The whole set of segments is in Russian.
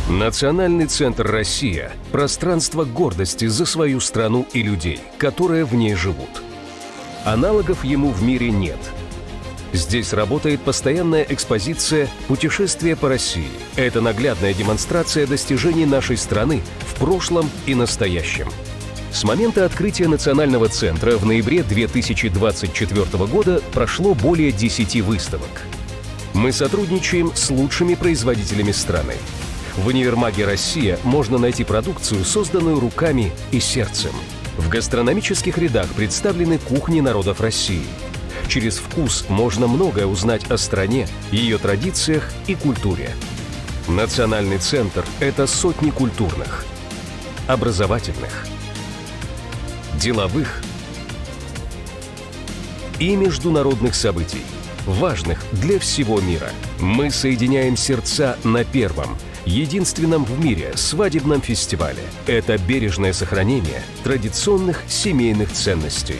Национальный центр «Россия» – пространство гордости за свою страну и людей, которые в ней живут. Аналогов ему в мире нет. Здесь работает постоянная экспозиция «Путешествие по России». Это наглядная демонстрация достижений нашей страны в прошлом и настоящем. С момента открытия Национального центра в ноябре 2024 года прошло более 10 выставок. Мы сотрудничаем с лучшими производителями страны. В универмаге «Россия» можно найти продукцию, созданную руками и сердцем. В гастрономических рядах представлены кухни народов России. Через вкус можно многое узнать о стране, ее традициях и культуре. Национальный центр – это сотни культурных, образовательных, деловых и международных событий, важных для всего мира. Мы соединяем сердца на первом, единственном в мире свадебном фестивале. Это бережное сохранение традиционных семейных ценностей.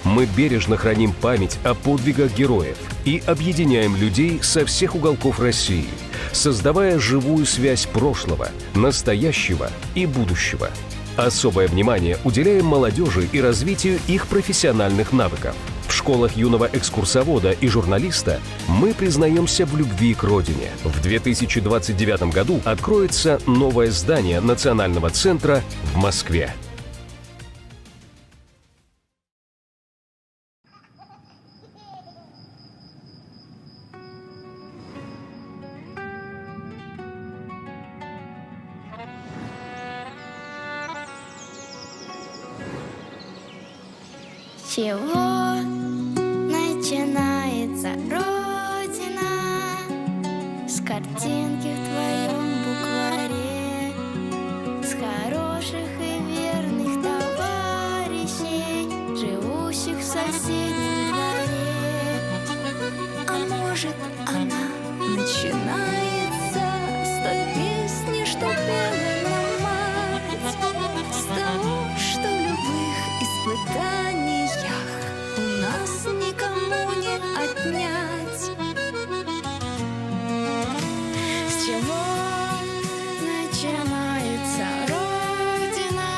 Мы бережно храним память о подвигах героев и объединяем людей со всех уголков России, создавая живую связь прошлого, настоящего и будущего. Особое внимание уделяем молодежи и развитию их профессиональных навыков. В школах юного экскурсовода и журналиста мы признаемся в любви к родине. В 2029 году откроется новое здание Национального центра в Москве. С чего начинается Родина? С картинки в твоем букваре, с хороших и верных товарищей, живущих в соседнем дворе. А может, она начинается с той песни, что пела нам мать, с того, что в любых испытаниях у нас никому не отнять. С чего начинается Родина?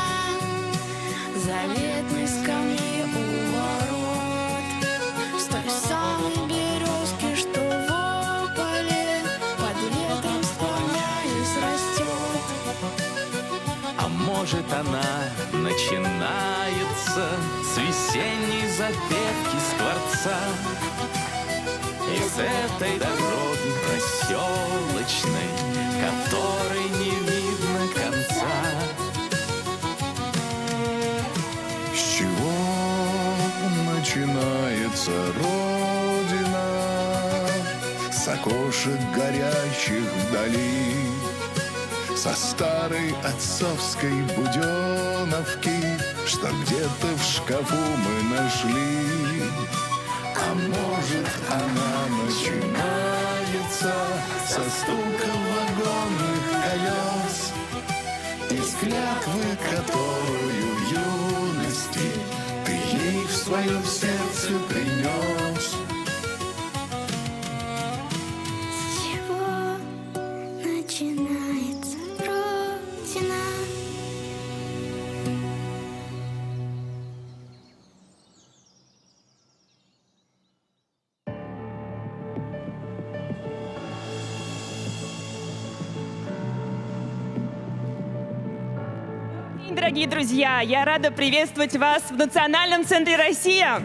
Заветной скамьи у ворот, с той самой березки, что в поле под ветром склоняясь растет. А может, она начинается с весенней запевки скворца, из этой дороги проселочной, которой не видно конца. С чего начинается Родина? С окошек горящих вдали, со старой отцовской буденовки, что где-то в шкафу мы нашли. А может, она начинается со стука вагонных колес, из клятвы, которую в юности ты ей в своем сердце принес. С чего начинается Родина? Дорогие друзья, я рада приветствовать вас в Национальном центре «Россия».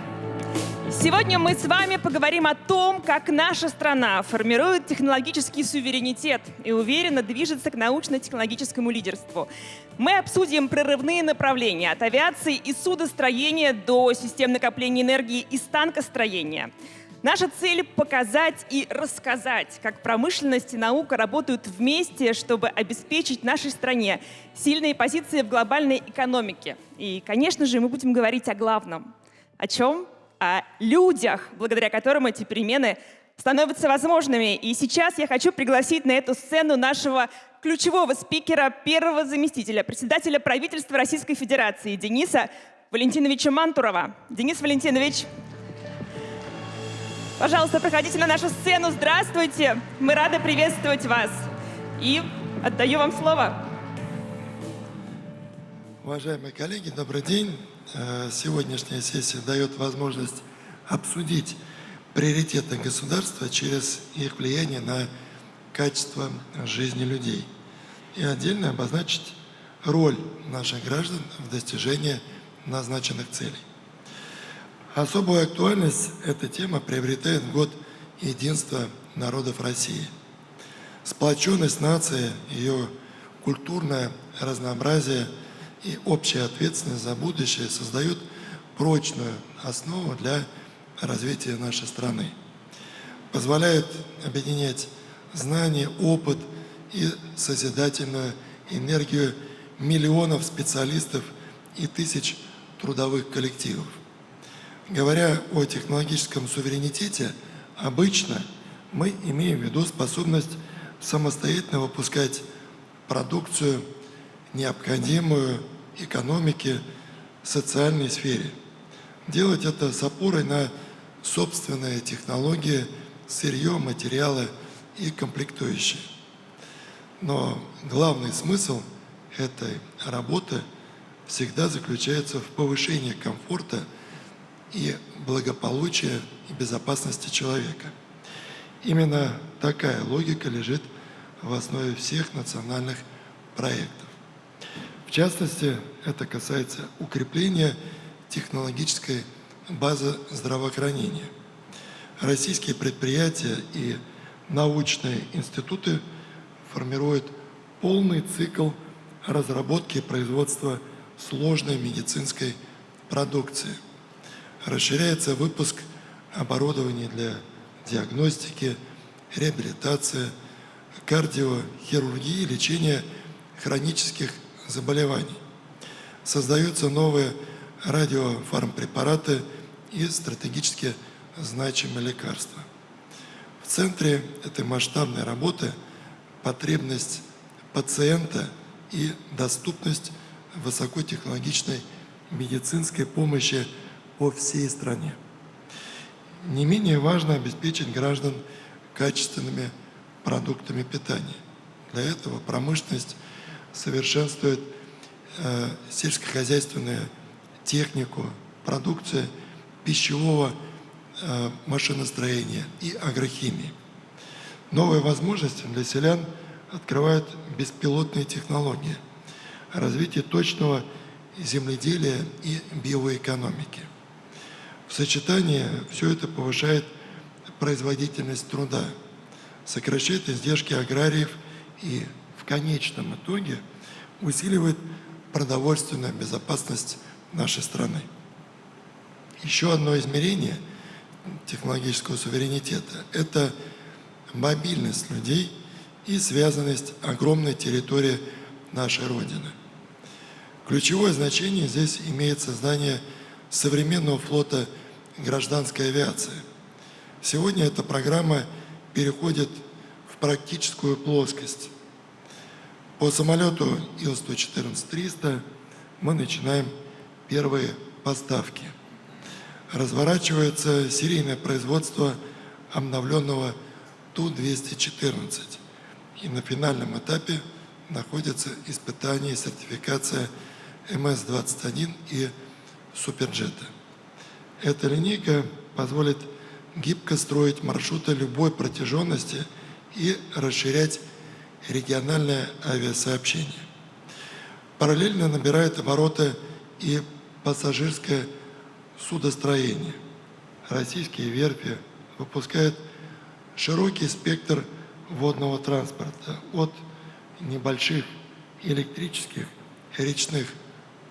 Сегодня мы с вами поговорим о том, как наша страна формирует технологический суверенитет и уверенно движется к научно-технологическому лидерству. Мы обсудим прорывные направления от авиации и судостроения до систем накопления энергии и станкостроения. Наша цель — показать и рассказать, как промышленность и наука работают вместе, чтобы обеспечить нашей стране сильные позиции в глобальной экономике. И, конечно же, мы будем говорить о главном. О чем? О людях, благодаря которым эти перемены становятся возможными. И сейчас я хочу пригласить на эту сцену нашего ключевого спикера, первого заместителя председателя правительства Российской Федерации Дениса Валентиновича Мантурова. Денис Валентинович, пожалуйста, проходите на нашу сцену. Здравствуйте! Мы рады приветствовать вас. И Отдаю вам слово. Уважаемые коллеги, добрый день. Сегодняшняя сессия дает возможность обсудить приоритеты государства через их влияние на качество жизни людей и отдельно обозначить роль наших граждан в достижении назначенных целей. Особую актуальность эта тема приобретает в год единства народов России. Сплоченность нации, ее культурное разнообразие и общая ответственность за будущее создают прочную основу для развития нашей страны. Позволяют объединять знания, опыт и созидательную энергию миллионов специалистов и тысяч трудовых коллективов. Говоря о технологическом суверенитете, обычно мы имеем в виду способность самостоятельно выпускать продукцию, необходимую экономике, социальной сфере. Делать это с опорой на собственные технологии, сырье, материалы и комплектующие. Но главный смысл этой работы всегда заключается в повышении комфорта и благополучия и безопасности человека. Именно такая логика лежит в основе всех национальных проектов. В частности, это касается укрепления технологической базы здравоохранения. Российские предприятия и научные институты формируют полный цикл разработки и производства сложной медицинской продукции. Расширяется выпуск оборудования для диагностики, реабилитации, кардиохирургии, лечения хронических заболеваний. Создаются новые радиофармпрепараты и стратегически значимые лекарства. В центре этой масштабной работы потребность пациента и доступность высокотехнологичной медицинской помощи по всей стране. Не менее важно обеспечить граждан качественными продуктами питания. Для этого промышленность совершенствует сельскохозяйственную технику, продукцию пищевого машиностроения и агрохимии. Новые возможности для селян открывают беспилотные технологии, развитие точного земледелия и биоэкономики. В сочетании все это повышает производительность труда, сокращает издержки аграриев и в конечном итоге усиливает продовольственную безопасность нашей страны. Еще одно измерение технологического суверенитета – это мобильность людей и связанность огромной территории нашей Родины. Ключевое значение здесь имеет создание современного флота гражданской авиации. Сегодня эта программа переходит в практическую плоскость. По самолету Ил-114-300 мы начинаем первые поставки. Разворачивается серийное производство обновленного Ту-214. И на финальном этапе находятся испытания и сертификация МС-21 и Суперджета. Эта линейка позволит гибко строить маршруты любой протяженности и расширять региональное авиасообщение. Параллельно набирает обороты и пассажирское судостроение. Российские верфи выпускают широкий спектр водного транспорта от небольших электрических речных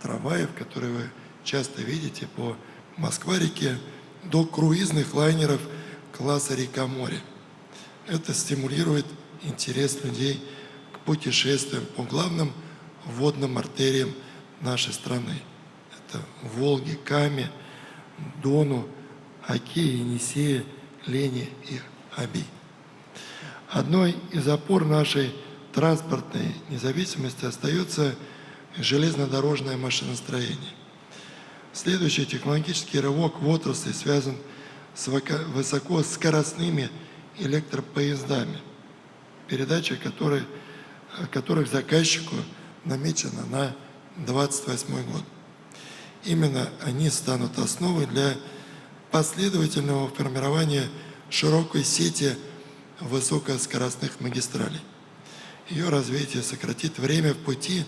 трамваев, которые вы часто видите по Москва-реке, до круизных лайнеров класса «Река-море». Это стимулирует интерес людей к путешествиям по главным водным артериям нашей страны. Это Волге, Каме, Дону, Оке, Енисея, Лени и Оби. Одной из опор нашей транспортной независимости остается железнодорожное машиностроение. Следующий технологический рывок в отрасли связан с высокоскоростными электропоездами, передача которой которых заказчику намечено на 2028 год. Именно они станут основой для последовательного формирования широкой сети высокоскоростных магистралей. Ее развитие сократит время в пути,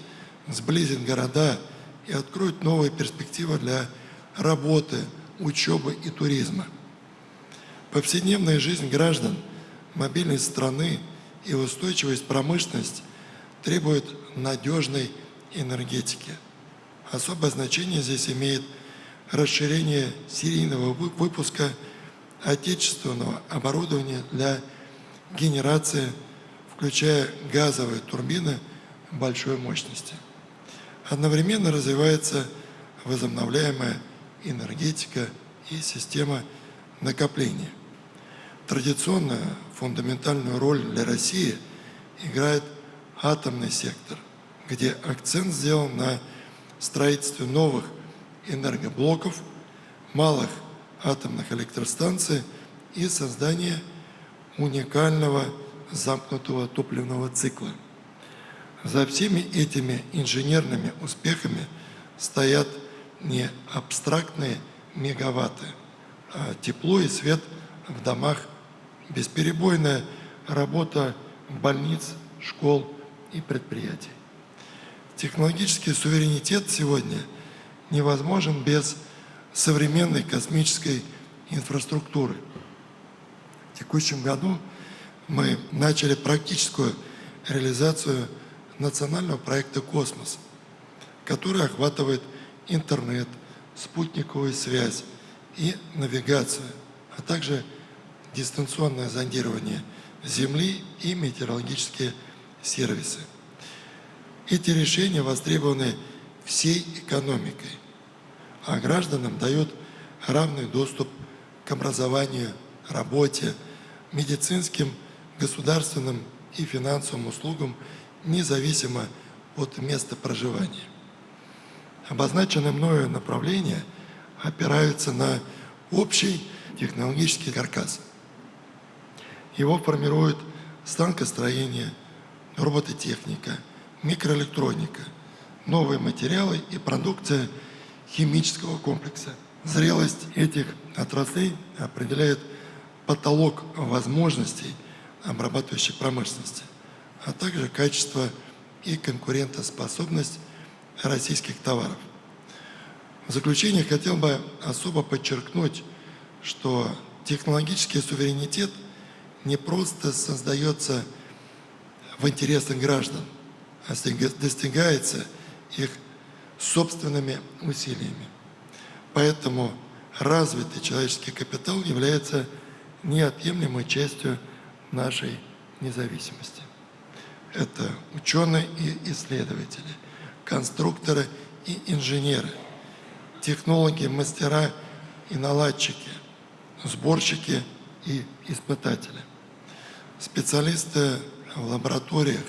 сблизит города и откроет новые перспективы для работы, учебы и туризма. Повседневная жизнь граждан, мобильность страны и устойчивость промышленности требуют надежной энергетики. Особое значение здесь имеет расширение серийного выпуска отечественного оборудования для генерации, включая газовые турбины большой мощности. Одновременно развивается возобновляемая энергетика и система накопления. Традиционно фундаментальную роль для России играет атомный сектор, где акцент сделан на строительстве новых энергоблоков, малых атомных электростанций и создании уникального замкнутого топливного цикла. За всеми этими инженерными успехами стоят не абстрактные мегаватты, а тепло и свет в домах, бесперебойная работа больниц, школ и предприятий. Технологический суверенитет сегодня невозможен без современной космической инфраструктуры. В текущем году мы начали практическую реализацию национального проекта «Космос», который охватывает интернет, спутниковую связь и навигацию, а также дистанционное зондирование Земли и метеорологические сервисы. Эти решения востребованы всей экономикой, а гражданам дают равный доступ к образованию, работе, медицинским, государственным и финансовым услугам независимо от места проживания. Обозначенные мною направления опираются на общий технологический каркас. Его формируют станкостроение, робототехника, микроэлектроника, новые материалы и продукция химического комплекса. Зрелость этих отраслей определяет потолок возможностей обрабатывающей промышленности, а также качество и конкурентоспособность российских товаров. В заключение хотел бы особо подчеркнуть, что технологический суверенитет не просто создается в интересах граждан, а достигается их собственными усилиями. Поэтому развитый человеческий капитал является неотъемлемой частью нашей независимости. Это ученые и исследователи, конструкторы и инженеры, технологи, мастера и наладчики, сборщики и испытатели, специалисты в лабораториях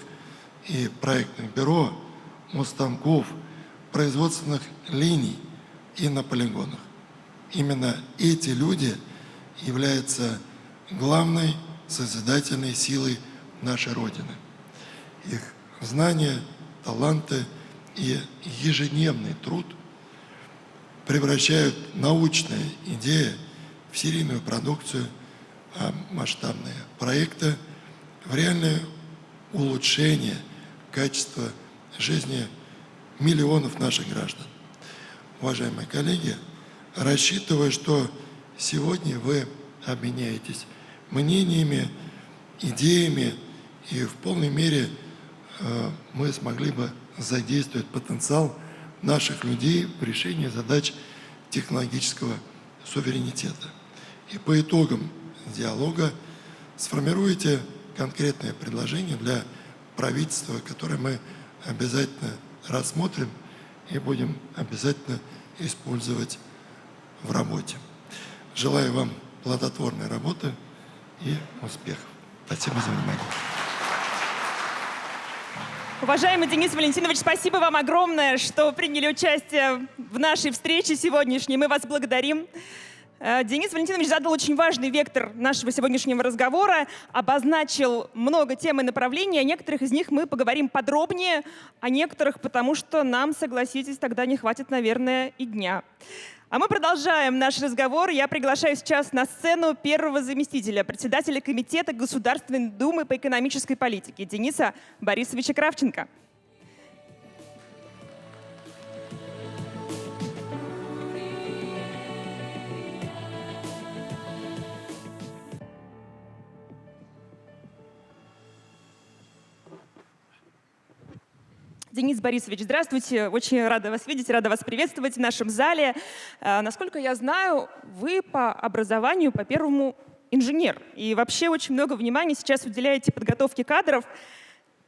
и проектных бюро, у станков, производственных линий и на полигонах. Именно эти люди являются главной созидательной силой нашей Родины. Их знания, таланты и ежедневный труд превращают научные идеи в серийную продукцию, а масштабные проекты в реальное улучшение качества жизни миллионов наших граждан. Уважаемые коллеги, рассчитываю, что сегодня вы обменяетесь мнениями, идеями, и в полной мере мы смогли бы задействовать потенциал наших людей в решении задач технологического суверенитета. И по итогам диалога сформируете конкретные предложения для правительства, которые мы обязательно рассмотрим и будем обязательно использовать в работе. Желаю вам плодотворной работы и успехов. Спасибо за внимание. Уважаемый Денис Валентинович, спасибо вам огромное, что приняли участие в нашей встрече сегодняшней. Мы вас благодарим. Денис Валентинович задал очень важный вектор нашего сегодняшнего разговора, обозначил много тем и направлений, о некоторых из них мы поговорим подробнее, о некоторых, потому что нам, согласитесь, тогда не хватит, наверное, и дня. А мы продолжаем наш разговор. Я приглашаю сейчас на сцену первого заместителя, председателя Комитета Государственной Думы по экономической политике Дениса Борисовича Кравченко. Денис Борисович, здравствуйте. Очень рада вас видеть, рада вас приветствовать в нашем зале. Насколько я знаю, вы по образованию, по первому, инженер. И вообще очень много внимания сейчас уделяете подготовке кадров.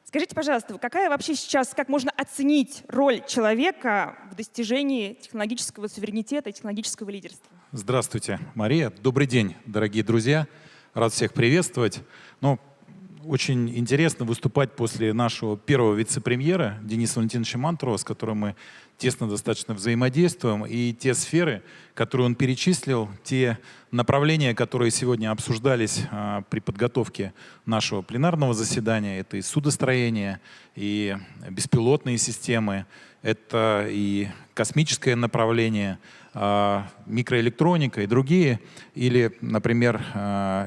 Скажите, пожалуйста, какая вообще сейчас, как можно оценить роль человека в достижении технологического суверенитета и технологического лидерства? Здравствуйте, Мария. Добрый день, дорогие друзья. Рад всех приветствовать. Очень интересно выступать после нашего первого вице-премьера Дениса Валентиновича Мантурова, с которым мы тесно достаточно взаимодействуем. И те сферы, которые он перечислил, те направления, которые сегодня обсуждались при подготовке нашего пленарного заседания, это и судостроение, и беспилотные системы, это и космическое направление, микроэлектроника и другие, или, например,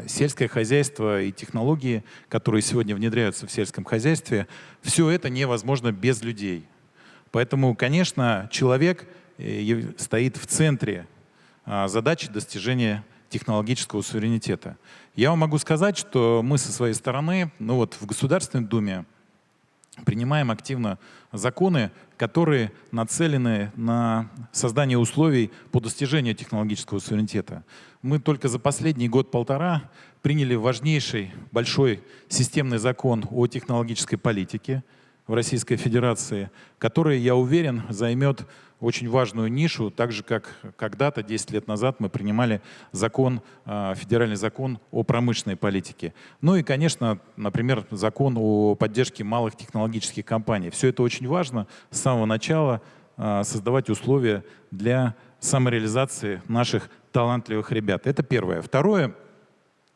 сельское хозяйство и технологии, которые сегодня внедряются в сельском хозяйстве, все это невозможно без людей. Поэтому, конечно, человек стоит в центре задачи достижения технологического суверенитета. Я вам могу сказать, что мы со своей стороны, в Государственной Думе принимаем активно законы, которые нацелены на создание условий по достижению технологического суверенитета. Мы только за последний год-полтора приняли важнейший, большой системный закон о технологической политике в Российской Федерации, который, я уверен, займет очень важную нишу, так же, как когда-то, 10 лет назад, мы принимали федеральный закон о промышленной политике. Ну и, конечно, например, закон о поддержке малых технологических компаний. Все это очень важно с самого начала создавать условия для самореализации наших талантливых ребят. Это первое. Второе,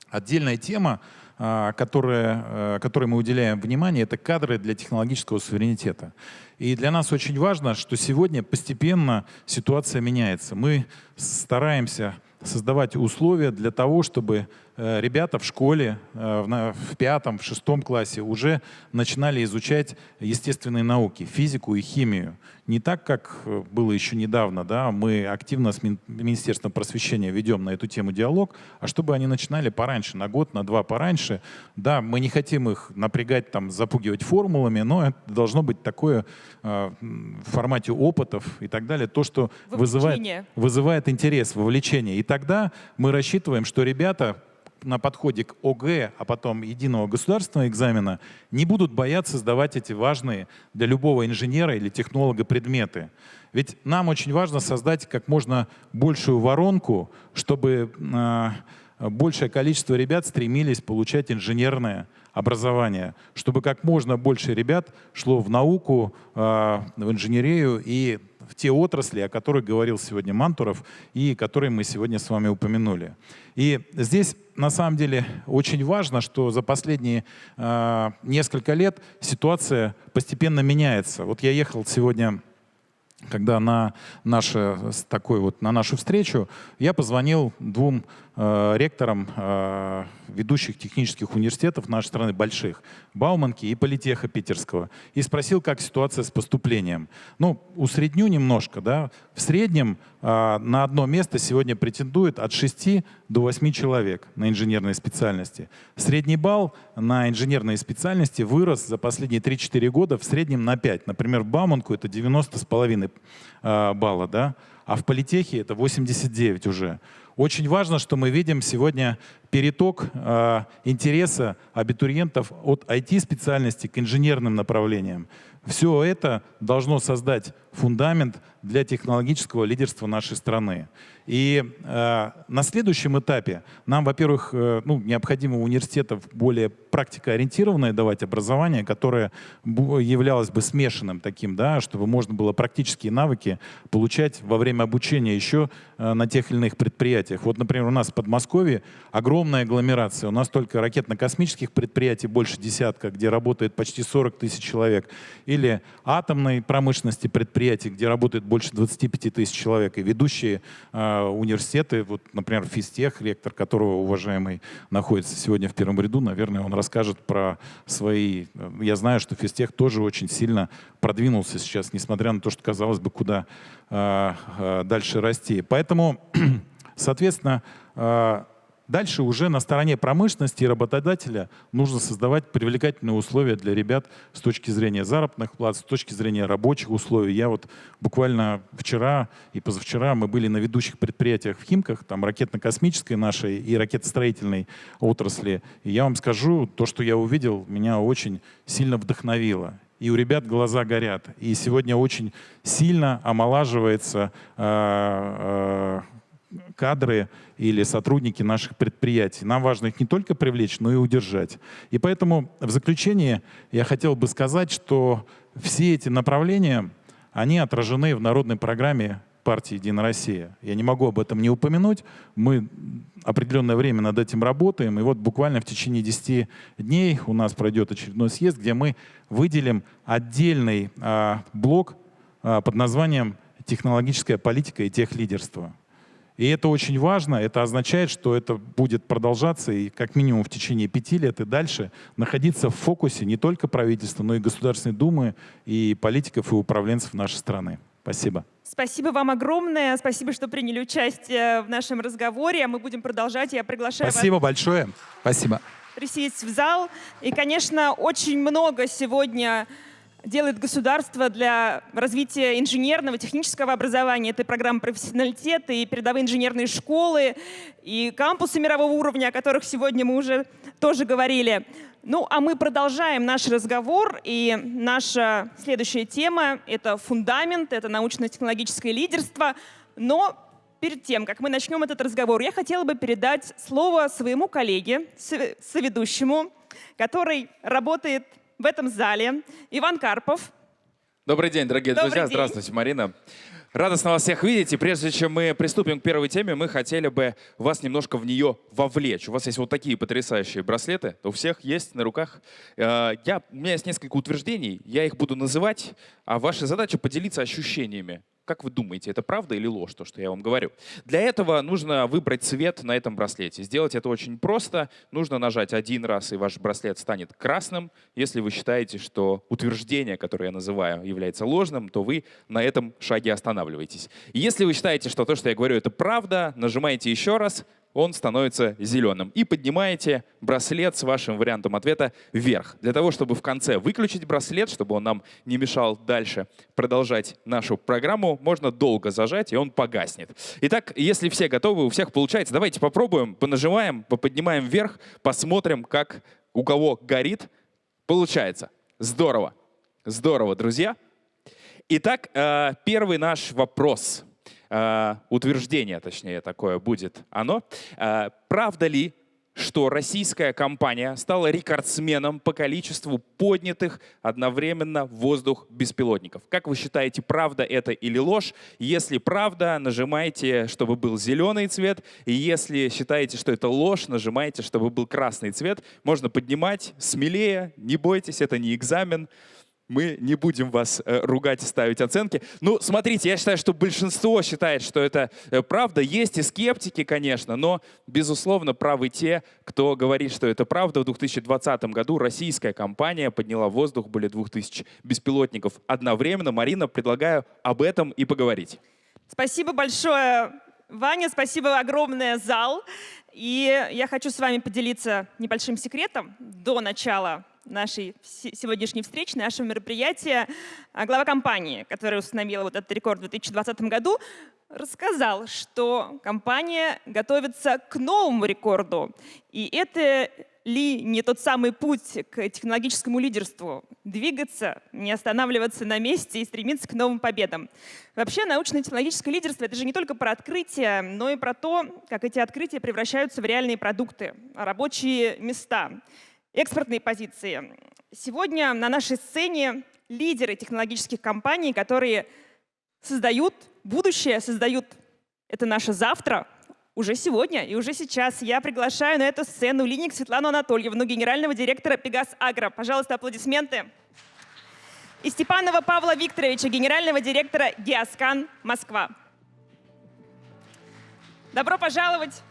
отдельная тема, которой мы уделяем внимание, это кадры для технологического суверенитета. И для нас очень важно, что сегодня постепенно ситуация меняется. Мы стараемся создавать условия для того, чтобы ребята в школе в 5-м, в 6-м классе уже начинали изучать естественные науки, физику и химию. Не так, как было еще недавно, да, мы активно с Министерством просвещения ведем на эту тему диалог, а чтобы они начинали пораньше, на год, на 2 пораньше. Да, мы не хотим их напрягать, запугивать формулами, но это должно быть такое в формате опытов и так далее, то, что вызывает интерес, вовлечение. И тогда мы рассчитываем, что ребята на подходе к ОГЭ, а потом единого государственного экзамена, не будут бояться сдавать эти важные для любого инженера или технолога предметы. Ведь нам очень важно создать как можно большую воронку, чтобы большее количество ребят стремились получать инженерное образование, чтобы как можно больше ребят шло в науку, в инженерию и в те отрасли, о которых говорил сегодня Мантуров и которые мы сегодня с вами упомянули. И здесь на самом деле очень важно, что за последние несколько лет ситуация постепенно меняется. Вот я ехал сегодня, когда на нашу встречу, я позвонил 2 ректорам ведущих технических университетов нашей страны, больших, Бауманки и Политеха Питерского, и спросил, как ситуация с поступлением. Усредню немножко, да, в среднем на одно место сегодня претендует от 6 до 8 человек на инженерные специальности. Средний балл на инженерные специальности вырос за последние 3-4 года в среднем на 5. Например, в Бауманку это 90,5 балла, да, а в Политехе это 89 уже. Очень важно, что мы видим сегодня переток интереса абитуриентов от IT-специальности к инженерным направлениям. Все это должно создать фундамент для технологического лидерства нашей страны. И на следующем этапе нам, во-первых, необходимо у университетов более практикоориентированное давать образование, которое являлось бы смешанным таким, да, чтобы можно было практические навыки получать во время обучения еще на тех или иных предприятиях. Вот, например, у нас в Подмосковье огромная агломерация. У нас только ракетно-космических предприятий больше десятка, где работает почти 40 тысяч человек. Или атомной промышленности предприятий, где работает больше 25 тысяч человек. И ведущие университеты, вот, например, физтех, ректор которого, уважаемый, находится сегодня в первом ряду, наверное, он расскажет про свои... Я знаю, что физтех тоже очень сильно продвинулся сейчас, несмотря на то, что, казалось бы, куда дальше расти. Поэтому, соответственно, дальше уже на стороне промышленности и работодателя нужно создавать привлекательные условия для ребят с точки зрения заработных плат, с точки зрения рабочих условий. Я вот буквально вчера и позавчера мы были на ведущих предприятиях в Химках, там ракетно-космической нашей и ракетостроительной отрасли. И я вам скажу, то, что я увидел, меня очень сильно вдохновило. И у ребят глаза горят. И сегодня очень сильно омолаживается кадры или сотрудники наших предприятий. Нам важно их не только привлечь, но и удержать. И поэтому в заключение я хотел бы сказать, что все эти направления, они отражены в народной программе партии «Единая Россия». Я не могу об этом не упомянуть. Мы определенное время над этим работаем. И вот буквально в течение 10 дней у нас пройдет очередной съезд, где мы выделим отдельный блок под названием «Технологическая политика и техлидерство». И это очень важно. Это означает, что это будет продолжаться и как минимум в течение 5 лет и дальше находиться в фокусе не только правительства, но и Государственной Думы, и политиков, и управленцев нашей страны. Спасибо. Спасибо вам огромное. Спасибо, что приняли участие в нашем разговоре. Мы будем продолжать. Я приглашаю Спасибо вас большое. Спасибо. присесть в зал. И, конечно, очень много сегодня делает государство для развития инженерного, технического образования. Это программа профессионалитета и передовые инженерные школы, и кампусы мирового уровня, о которых сегодня мы уже тоже говорили. Ну, а мы продолжаем наш разговор, и наша следующая тема — это фундамент, это научно-технологическое лидерство. Но перед тем, как мы начнем этот разговор, я хотела бы передать слово своему коллеге, соведущему, который работает в этом зале, Иван Карпов. Добрый день, дорогие друзья. Здравствуйте, Марина. Радостно вас всех видеть. И прежде чем мы приступим к первой теме, мы хотели бы вас немножко в нее вовлечь. У вас есть вот такие потрясающие браслеты. У всех есть на руках. У меня есть несколько утверждений. Я их буду называть, а ваша задача поделиться ощущениями. Как вы думаете, это правда или ложь, то, что я вам говорю? Для этого нужно выбрать цвет на этом браслете. Сделать это очень просто. Нужно нажать один раз, и ваш браслет станет красным. Если вы считаете, что утверждение, которое я называю, является ложным, то вы на этом шаге останавливаетесь. И если вы считаете, что то, что я говорю, это правда, нажимаете еще раз, он становится зеленым. И поднимаете браслет с вашим вариантом ответа вверх. Для того, чтобы в конце выключить браслет, чтобы он нам не мешал дальше продолжать нашу программу, можно долго зажать, и он погаснет. Итак, если все готовы, у всех получается, давайте попробуем, понажимаем, поподнимаем вверх, посмотрим, как у кого горит. Получается. Здорово. Здорово, друзья. Итак, первый наш вопрос. Утверждение, точнее, такое будет оно. Правда ли, что российская компания стала рекордсменом по количеству поднятых одновременно в воздух беспилотников? Как вы считаете, правда это или ложь? Если правда, нажимайте, чтобы был зеленый цвет. И если считаете, что это ложь, нажимайте, чтобы был красный цвет. Можно поднимать смелее, не бойтесь, это не экзамен. Мы не будем вас ругать и ставить оценки. Ну, смотрите, я считаю, что большинство считает, что это правда. Есть и скептики, конечно, но, безусловно, правы те, кто говорит, что это правда. В 2020 году российская компания подняла в воздух более 2000 беспилотников одновременно. Марина, предлагаю об этом и поговорить. Спасибо большое, Ваня, спасибо огромное, зал. И я хочу с вами поделиться небольшим секретом до начала нашей сегодняшней встречи, нашего мероприятия, глава компании, которая установила вот этот рекорд в 2020 году, рассказал, что компания готовится к новому рекорду. И это ли не тот самый путь к технологическому лидерству? Двигаться, не останавливаться на месте и стремиться к новым победам. Вообще, научно-технологическое лидерство — это же не только про открытия, но и про то, как эти открытия превращаются в реальные продукты, рабочие места, экспортные позиции. Сегодня на нашей сцене лидеры технологических компаний, которые создают будущее, создают это наше завтра, уже сегодня и уже сейчас. Я приглашаю на эту сцену Линник Светлану Анатольевну, генерального директора Пегас Агро. Пожалуйста, аплодисменты. И Степанова Павла Викторовича, генерального директора Геоскан Москва. Добро пожаловать.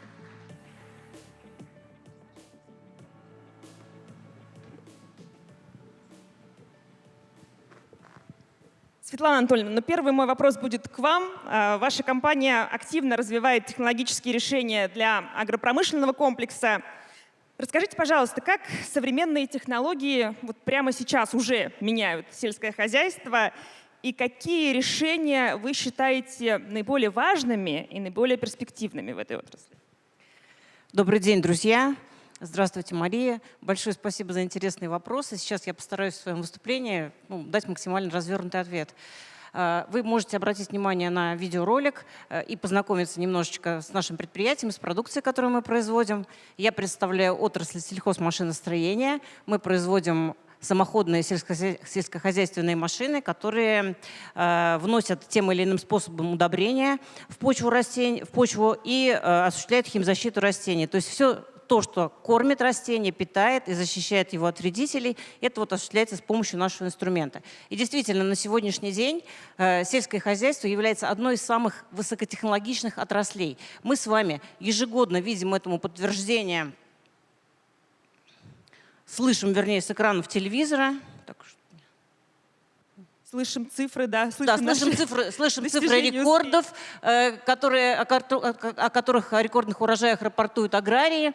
Светлана Анатольевна, но первый мой вопрос будет к вам. Ваша компания активно развивает технологические решения для агропромышленного комплекса. Расскажите, пожалуйста, как современные технологии вот прямо сейчас уже меняют сельское хозяйство и какие решения вы считаете наиболее важными и наиболее перспективными в этой отрасли? Добрый день, друзья. Здравствуйте, Мария. Большое спасибо за интересные вопросы. Сейчас я постараюсь в своем выступлении дать максимально развернутый ответ. Вы можете обратить внимание на видеоролик и познакомиться немножечко с нашим предприятием, с продукцией, которую мы производим. Я представляю отрасль сельхозмашиностроения. Мы производим самоходные сельскохозяйственные машины, которые вносят тем или иным способом удобрения в почву и осуществляют химзащиту растений. То есть все то, что кормит растение, питает и защищает его от вредителей, это вот осуществляется с помощью нашего инструмента. И действительно, на сегодняшний день сельское хозяйство является одной из самых высокотехнологичных отраслей. Мы с вами ежегодно видим этому подтверждение, слышим, вернее, с экранов телевизора. Слышим цифры, да. Слышим цифры рекордов, о которых о рекордных урожаях рапортуют аграрии.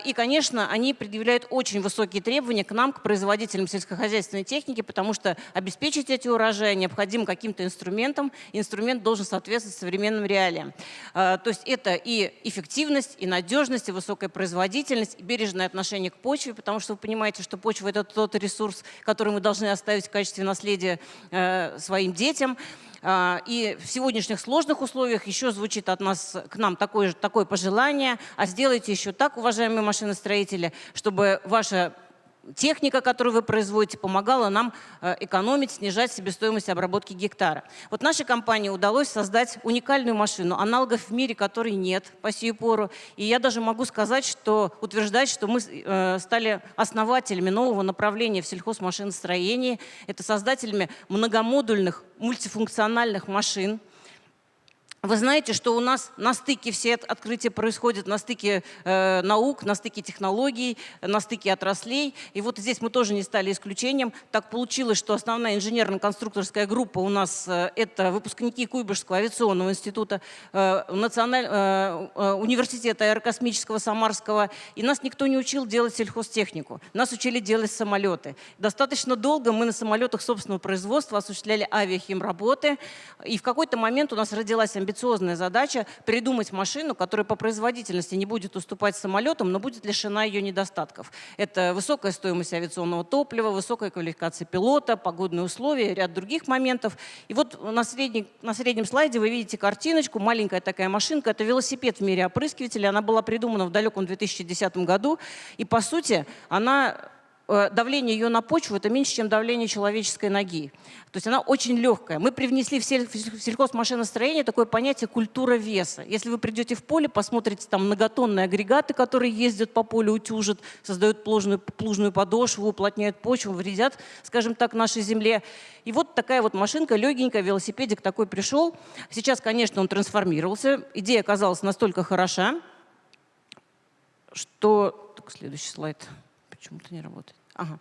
И, конечно, они предъявляют очень высокие требования к нам, к производителям сельскохозяйственной техники, потому что обеспечить эти урожаи необходимо каким-то инструментом. Инструмент должен соответствовать современным реалиям. То есть это и эффективность, и надежность, и высокая производительность, и бережное отношение к почве, потому что вы понимаете, что почва — это тот ресурс, который мы должны оставить в качестве наследия своим детям. И в сегодняшних сложных условиях еще звучит от нас к нам такое пожелание: а сделайте еще так, уважаемые машиностроители, чтобы ваша техника, которую вы производите, помогала нам экономить, снижать себестоимость обработки гектара. Вот нашей компании удалось создать уникальную машину, аналогов в мире которой нет по сию пору. И я даже могу утверждать, что мы стали основателями нового направления в сельхозмашиностроении. Это создателями многомодульных мультифункциональных машин. Вы знаете, что у нас на стыке все открытия происходят, на стыке наук, на стыке технологий, на стыке отраслей. И вот здесь мы тоже не стали исключением. Так получилось, что основная инженерно-конструкторская группа у нас это выпускники Куйбышевского авиационного института, университета аэрокосмического Самарского. И нас никто не учил делать сельхозтехнику. Нас учили делать самолеты. Достаточно долго мы на самолетах собственного производства осуществляли авиахимработы. И в какой-то момент у нас родилась амбициозная задача придумать машину, которая по производительности не будет уступать самолетам, но будет лишена ее недостатков. Это высокая стоимость авиационного топлива, высокая квалификация пилота, погодные условия, ряд других моментов. И вот на среднем слайде вы видите картиночку, маленькая такая машинка. Это велосипед в мире опрыскивателей. Она была придумана в далеком 2010 году. И по сути давление ее на почву — это меньше, чем давление человеческой ноги. То есть она очень легкая. Мы привнесли в сельхозмашиностроение такое понятие культура веса. Если вы придете в поле, посмотрите там многотонные агрегаты, которые ездят по полю, утюжат, создают плужную подошву, уплотняют почву, вредят, скажем так, нашей земле. И вот такая вот машинка, легенькая, велосипедик такой пришел. Сейчас, конечно, он трансформировался. Идея оказалась настолько хороша, что... Так, следующий слайд почему-то не работает. Ага.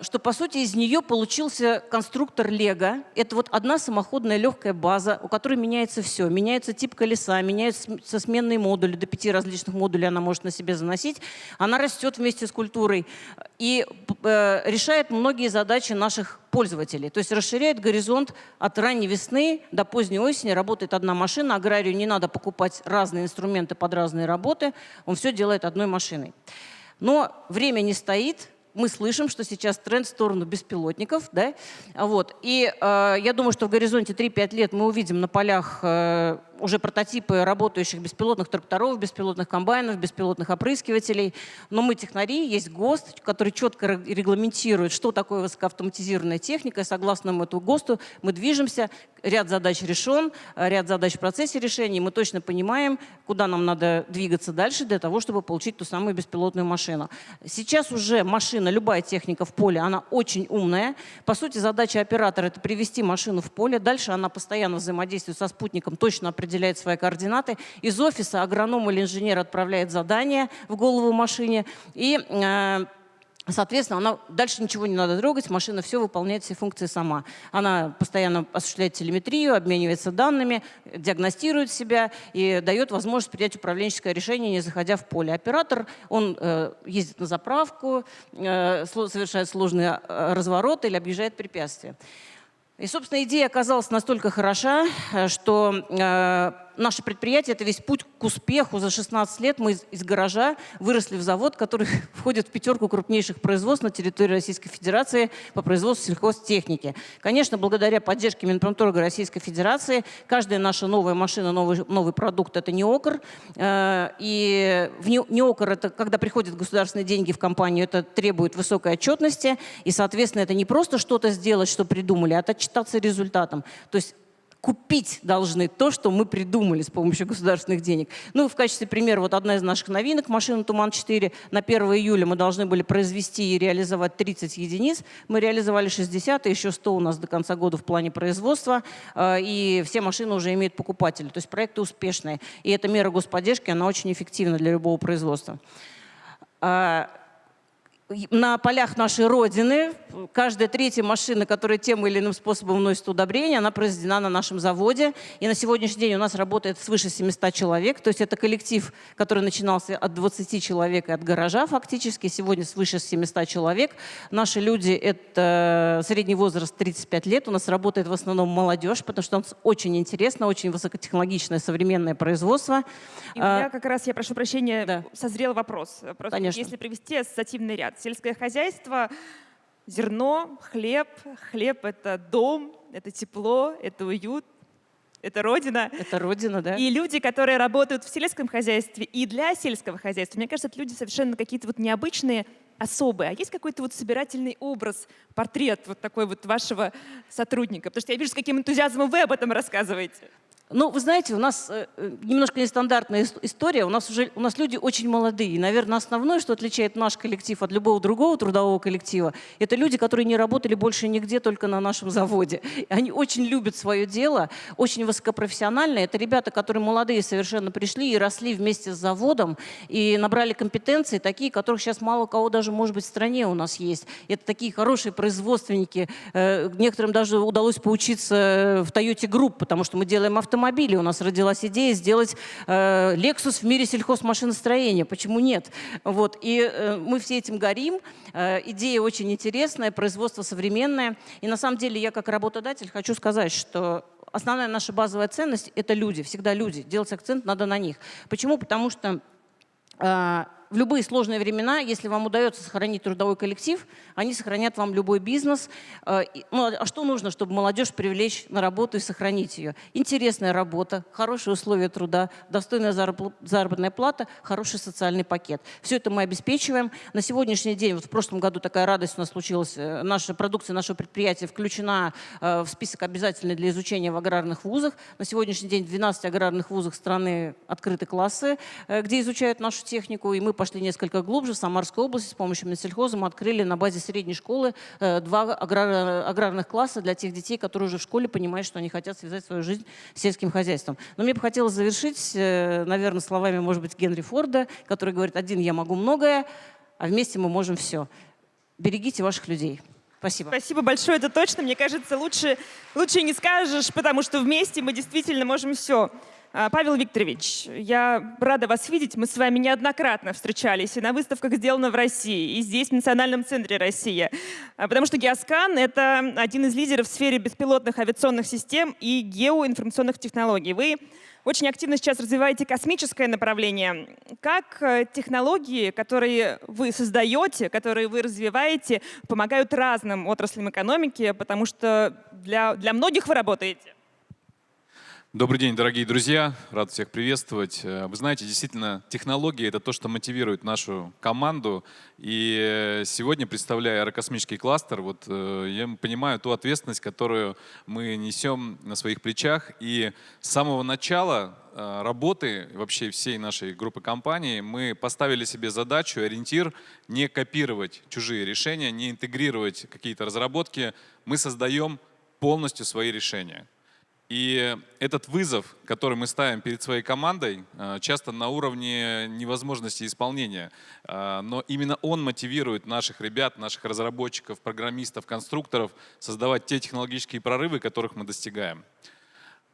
Что, по сути, из нее получился конструктор Лего. Это вот одна самоходная легкая база, у которой меняется все. Меняется тип колеса, меняются сменные модули, до 5 различных модулей она может на себе заносить. Она растет вместе с культурой и решает многие задачи наших пользователей. То есть расширяет горизонт от ранней весны до поздней осени. Работает одна машина, аграрию не надо покупать разные инструменты под разные работы. Он все делает одной машиной. Но время не стоит. Мы слышим, что сейчас тренд в сторону беспилотников. Да? Вот. И я думаю, что в горизонте 3-5 лет мы увидим на полях уже прототипы работающих беспилотных тракторов, беспилотных комбайнов, беспилотных опрыскивателей. Но мы технари, есть ГОСТ, который четко регламентирует, что такое высокоавтоматизированная техника. И согласно этому ГОСТу мы движемся. Ряд задач решен, ряд задач в процессе решения. Мы точно понимаем, куда нам надо двигаться дальше для того, чтобы получить ту самую беспилотную машину. Сейчас уже машина, любая техника в поле, она очень умная. По сути, задача оператора – это привести машину в поле. Дальше она постоянно взаимодействует со спутником, точно определяет свои координаты. Из офиса агроном или инженер отправляет задание в голову машине. И, соответственно, она, дальше ничего не надо трогать, машина все выполняет, все функции сама. Она постоянно осуществляет телеметрию, обменивается данными, диагностирует себя и дает возможность принять управленческое решение, не заходя в поле. Оператор, он ездит на заправку, совершает сложные развороты или объезжает препятствия. И, собственно, идея оказалась настолько хороша, что наше предприятие – это весь путь к успеху. За 16 лет мы из гаража выросли в завод, который входит в 5 крупнейших производств на территории Российской Федерации по производству сельхозтехники. Конечно, благодаря поддержке Минпромторга Российской Федерации, каждая наша новая машина, новый продукт – это НИОКР. И НИОКР – это когда приходят государственные деньги в компанию, это требует высокой отчетности. И, соответственно, это не просто что-то сделать, что придумали, а отчитаться результатом. То есть купить должны то, что мы придумали с помощью государственных денег. Ну, в качестве примера, вот одна из наших новинок, машина «Туман-4». На 1 июля мы должны были произвести и реализовать 30 единиц. Мы реализовали 60, и еще 100 у нас до конца года в плане производства. И все машины уже имеют покупателей. То есть проекты успешные. И эта мера господдержки, она очень эффективна для любого производства. На полях нашей Родины каждая 3-я машина, которая тем или иным способом вносит удобрения, она произведена на нашем заводе. И на сегодняшний день у нас работает свыше 700 человек. То есть это коллектив, который начинался от 20 человек и от гаража фактически. Сегодня свыше 700 человек. Наши люди – это средний возраст 35 лет. У нас работает в основном молодежь, потому что у нас очень интересно, очень высокотехнологичное современное производство. И у меня как раз, я прошу прощения, да. созрел вопрос. Просто Конечно. если привести ассоциативный ряд. Сельское хозяйство, зерно, хлеб. Хлеб – это дом, это тепло, это уют, это родина. Это родина, да. И люди, которые работают в сельском хозяйстве и для сельского хозяйства, мне кажется, это люди совершенно какие-то вот необычные, особые. А есть какой-то вот собирательный образ, портрет вот такой вот вашего сотрудника? Потому что я вижу, с каким энтузиазмом вы об этом рассказываете. Ну, вы знаете, у нас немножко нестандартная история. У нас люди очень молодые. И, наверное, основное, что отличает наш коллектив от любого другого трудового коллектива, это люди, которые не работали больше нигде, только на нашем заводе. Они очень любят свое дело, очень высокопрофессиональные. Это ребята, которые молодые совершенно пришли и росли вместе с заводом, и набрали компетенции, такие, которых сейчас мало у кого даже, может быть, в стране у нас есть. Это такие хорошие производственники. Некоторым даже удалось поучиться в Toyota Group, потому что мы делаем автомобили. У нас родилась идея сделать Lexus в мире сельхозмашиностроения. Почему нет? Вот. И мы все этим горим. Идея очень интересная, производство современное. И на самом деле я как работодатель хочу сказать, что основная наша базовая ценность – это люди, всегда люди. Делать акцент надо на них. Почему? Потому что в любые сложные времена, если вам удается сохранить трудовой коллектив, они сохранят вам любой бизнес. Ну, а что нужно, чтобы молодежь привлечь на работу и сохранить ее? Интересная работа, хорошие условия труда, достойная заработная плата, хороший социальный пакет. Все это мы обеспечиваем. На сегодняшний день, вот в прошлом году такая радость у нас случилась, наша продукция нашего предприятия включена в список обязательный для изучения в аграрных вузах. На сегодняшний день в 12 аграрных вузах страны открыты классы, где изучают нашу технику, и мы пошли несколько глубже. В Самарской области с помощью Минсельхоза мы открыли на базе средней школы 2 аграрных класса для тех детей, которые уже в школе понимают, что они хотят связать свою жизнь с сельским хозяйством. Но мне бы хотелось завершить, наверное, словами, может быть, Генри Форда, который говорит: «Один я могу многое, а вместе мы можем все». берегите ваших людей. Спасибо. Спасибо большое, это точно. Мне кажется, лучше не скажешь, потому что вместе мы действительно можем все. Павел Викторович, я рада вас видеть. Мы с вами неоднократно встречались и на выставках «Сделано в России», и здесь, в Национальном центре «Россия». Потому что Геоскан — это один из лидеров в сфере беспилотных авиационных систем и геоинформационных технологий. Вы очень активно сейчас развиваете космическое направление. Как технологии, которые вы создаете, которые вы развиваете, помогают разным отраслям экономики, потому что для многих вы работаете? Добрый день, дорогие друзья. Рад всех приветствовать. Вы знаете, действительно, технологии — это то, что мотивирует нашу команду. И сегодня, представляя аэрокосмический кластер, я понимаю ту ответственность, которую мы несем на своих плечах. И с самого начала работы вообще всей нашей группы компаний мы поставили себе задачу, ориентир не копировать чужие решения, не интегрировать какие-то разработки. Мы создаем полностью свои решения. И этот вызов, который мы ставим перед своей командой, часто на уровне невозможности исполнения. Но именно он мотивирует наших ребят, наших разработчиков, программистов, конструкторов создавать те технологические прорывы, которых мы достигаем.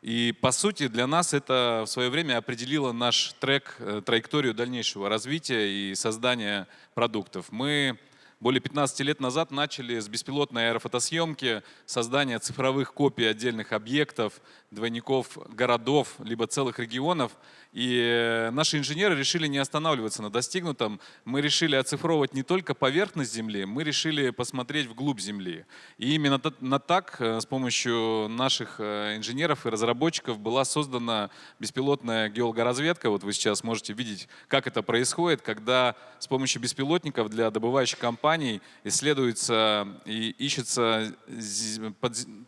И по сути для нас это в свое время определило наш трек, траекторию дальнейшего развития и создания продуктов. Мы более 15 лет назад начали с беспилотной аэрофотосъемки, создания цифровых копий отдельных объектов, двойников городов, либо целых регионов. И наши инженеры решили не останавливаться на достигнутом. Мы решили оцифровывать не только поверхность Земли, мы решили посмотреть вглубь Земли. И именно так с помощью наших инженеров и разработчиков была создана беспилотная геологоразведка. Вот вы сейчас можете видеть, как это происходит, когда с помощью беспилотников для добывающих компаний исследуются и ищутся подземные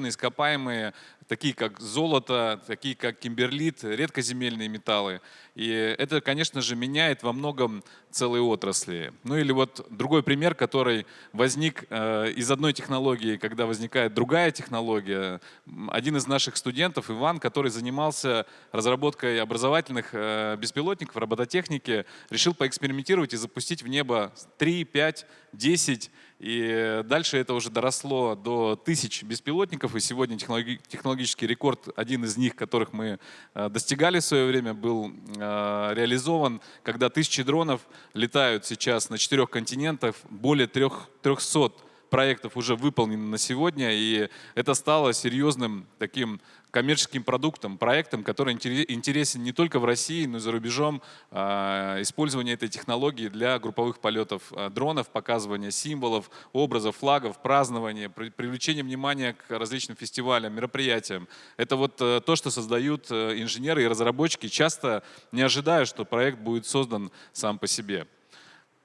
ископаемые, такие как золото, такие как кимберлит, редкоземельные металлы. И это, конечно же, меняет во многом целые отрасли. Ну или вот другой пример, который возник из одной технологии, когда возникает другая технология. Один из наших студентов, Иван, который занимался разработкой образовательных беспилотников, робототехники, решил поэкспериментировать и запустить в небо 3, 5, 10. И дальше это уже доросло до 1000 беспилотников. И сегодня технологический рекорд, один из них, которых мы достигали в свое время, был реализован, когда 1000 дронов летают сейчас на 4 континентах, более 300 проектов уже выполнено на сегодня, и это стало серьезным таким коммерческим продуктом, проектом, который интересен не только в России, но и за рубежом. Использование этой технологии для групповых полетов дронов, показывания символов, образов, флагов, празднования, привлечения внимания к различным фестивалям, мероприятиям. Это вот то, что создают инженеры и разработчики, часто не ожидая, что проект будет создан сам по себе.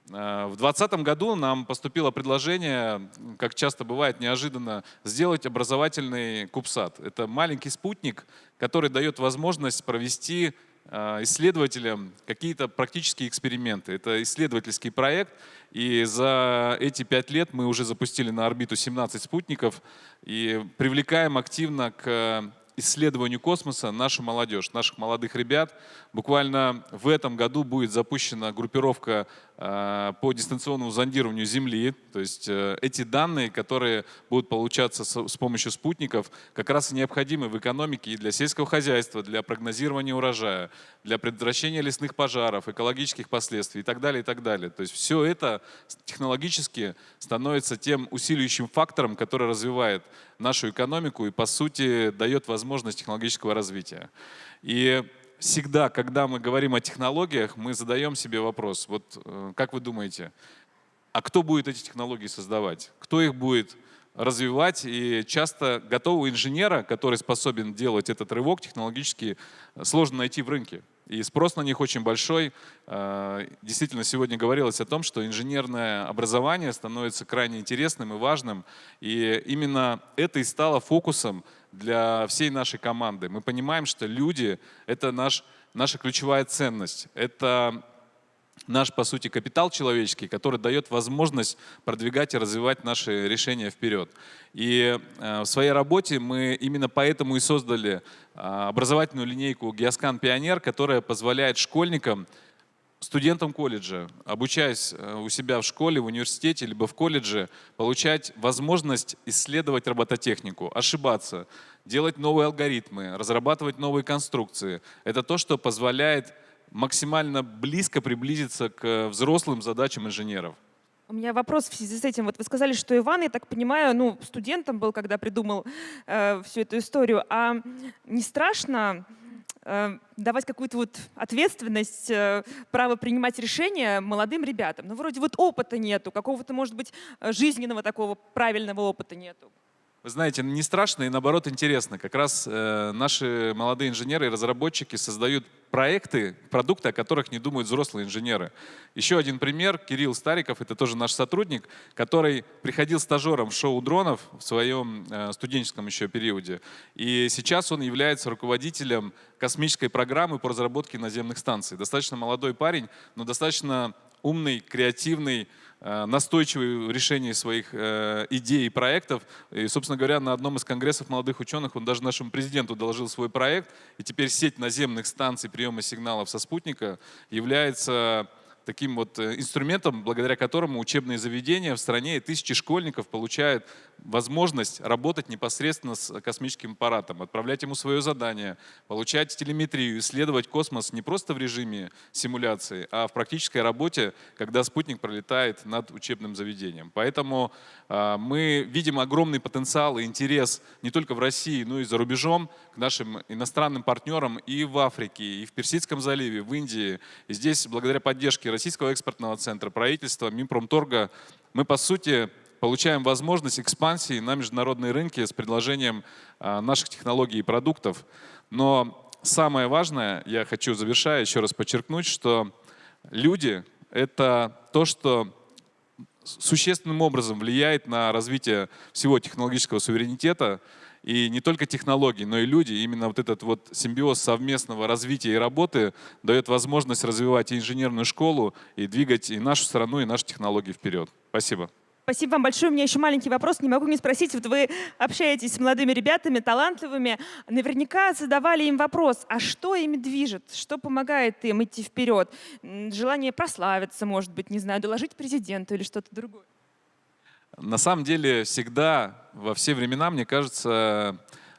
В 2020 году нам поступило предложение, как часто бывает неожиданно, сделать образовательный CubeSat. Это маленький спутник, который дает возможность провести исследователям какие-то практические эксперименты. Это исследовательский проект, и за эти 5 лет мы уже запустили на орбиту 17 спутников и привлекаем активно к исследованию космоса нашу молодежь, наших молодых ребят. Буквально в этом году будет запущена группировка по дистанционному зондированию Земли. То есть эти данные, которые будут получаться с помощью спутников, как раз и необходимы в экономике и для сельского хозяйства, для прогнозирования урожая, для предотвращения лесных пожаров, экологических последствий и так далее, и так далее. То есть все это технологически становится тем усиливающим фактором, который развивает нашу экономику и, по сути, дает возможность технологического развития. И всегда, когда мы говорим о технологиях, мы задаем себе вопрос, вот как вы думаете, а кто будет эти технологии создавать? Кто их будет развивать? И часто готового инженера, который способен делать этот рывок технологически, сложно найти в рынке. И спрос на них очень большой. Действительно, сегодня говорилось о том, что инженерное образование становится крайне интересным и важным. И именно это и стало фокусом для всей нашей команды. Мы понимаем, что люди — это наша ключевая ценность. Это наш, по сути, капитал человеческий, который дает возможность продвигать и развивать наши решения вперед. И в своей работе мы именно поэтому и создали образовательную линейку Геоскан Пионер, которая позволяет школьникам студентам колледжа, обучаясь у себя в школе, в университете, либо в колледже, получать возможность исследовать робототехнику, ошибаться, делать новые алгоритмы, разрабатывать новые конструкции. Это то, что позволяет максимально близко приблизиться к взрослым задачам инженеров. У меня вопрос в связи с этим. Вот вы сказали, что Иван, я так понимаю, ну, студентом был, когда придумал всю эту историю. А не страшно давать какую-то вот ответственность, право принимать решения молодым ребятам? Ну, вроде вот опыта нету, какого-то, может быть, жизненного такого правильного опыта нету. Вы знаете, не страшно и наоборот интересно. Как раз наши молодые инженеры и разработчики создают проекты, продукты, о которых не думают взрослые инженеры. Еще один пример. Кирилл Стариков, это тоже наш сотрудник, который приходил стажером в шоу дронов в своем студенческом еще периоде. И сейчас он является руководителем космической программы по разработке наземных станций. Достаточно молодой парень, но достаточно умный, креативный, настойчивый в решении своих идей и проектов. И, собственно говоря, на одном из конгрессов молодых ученых он даже нашему президенту доложил свой проект. И теперь сеть наземных станций приема сигналов со спутника является таким вот инструментом, благодаря которому учебные заведения в стране и тысячи школьников получают возможность работать непосредственно с космическим аппаратом, отправлять ему свое задание, получать телеметрию, исследовать космос не просто в режиме симуляции, а в практической работе, когда спутник пролетает над учебным заведением. Поэтому мы видим огромный потенциал и интерес не только в России, но и за рубежом к нашим иностранным партнерам и в Африке, и в Персидском заливе, в Индии. И здесь, благодаря поддержке Российского экспортного центра, правительства, Минпромторга, мы, по сути, получаем возможность экспансии на международные рынки с предложением наших технологий и продуктов. Но самое важное, я хочу, завершая, еще раз подчеркнуть, что люди — это то, что существенным образом влияет на развитие всего технологического суверенитета. И не только технологии, но и люди. Именно вот этот вот симбиоз совместного развития и работы дает возможность развивать и инженерную школу, и двигать и нашу страну, и наши технологии вперед. Спасибо. Спасибо вам большое. У меня еще маленький вопрос. Не могу не спросить. Вот вы общаетесь с молодыми ребятами, талантливыми. Наверняка задавали им вопрос, а что ими движет? Что помогает им идти вперед? Желание прославиться, может быть, не знаю, доложить президенту или что-то другое? На самом деле всегда, во все времена, мне кажется,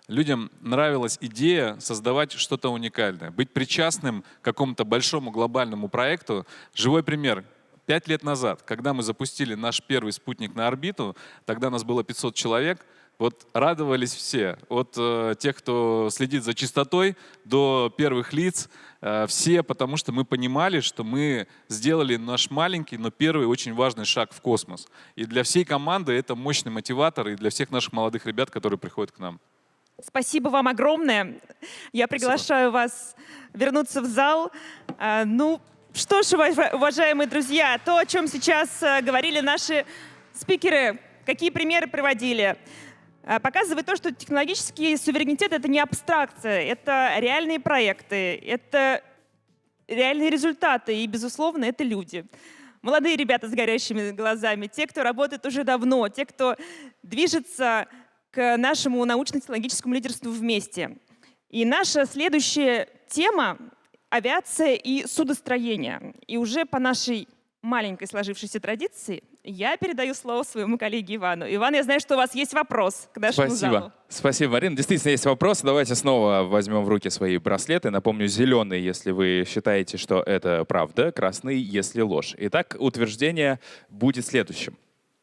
людям нравилась идея создавать что-то уникальное, быть причастным к какому-то большому глобальному проекту. Живой пример. 5 лет назад, когда мы запустили наш первый спутник на орбиту, тогда нас было 500 человек, вот радовались все, от тех, кто следит за чистотой, до первых лиц, все, потому что мы понимали, что мы сделали наш маленький, но первый очень важный шаг в космос. И для всей команды это мощный мотиватор, и для всех наших молодых ребят, которые приходят к нам. Спасибо вам огромное. Я приглашаю вас вернуться в зал. Ну, что ж, уважаемые друзья, то, о чем сейчас говорили наши спикеры, какие примеры приводили, показывает то, что технологический суверенитет — это не абстракция, это реальные проекты, это реальные результаты, и, безусловно, это люди. Молодые ребята с горящими глазами, те, кто работает уже давно, те, кто движется к нашему научно-технологическому лидерству вместе. И наша следующая тема — авиация и судостроение. И уже по нашей маленькой сложившейся традиции я передаю слово своему коллеге Ивану. Иван, я знаю, что у вас есть вопрос к нашему залу. Спасибо, Марина. Действительно, есть вопрос. Давайте снова возьмем в руки свои браслеты. Напомню, зеленый, если вы считаете, что это правда, красный, если ложь. Итак, утверждение будет следующим.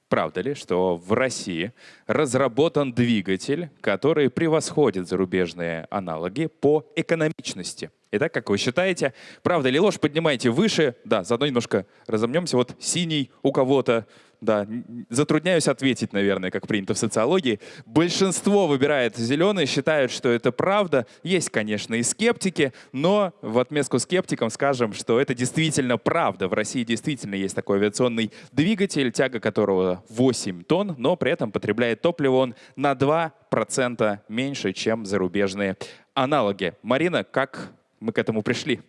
Правда ли, что в России разработан двигатель, который превосходит зарубежные аналоги по экономичности? Итак, как вы считаете, правда или ложь? Поднимайте выше. Да, заодно немножко разомнемся. Вот синий у кого-то. Да, затрудняюсь ответить, наверное, как принято в социологии. Большинство выбирает зеленый, считают, что это правда. Есть, конечно, и скептики, но в отместку скептикам скажем, что это действительно правда. В России действительно есть такой авиационный двигатель, тяга которого 8 тонн, но при этом потребляет топливо он на 2% меньше, чем зарубежные аналоги. Марина, как мы к этому пришли?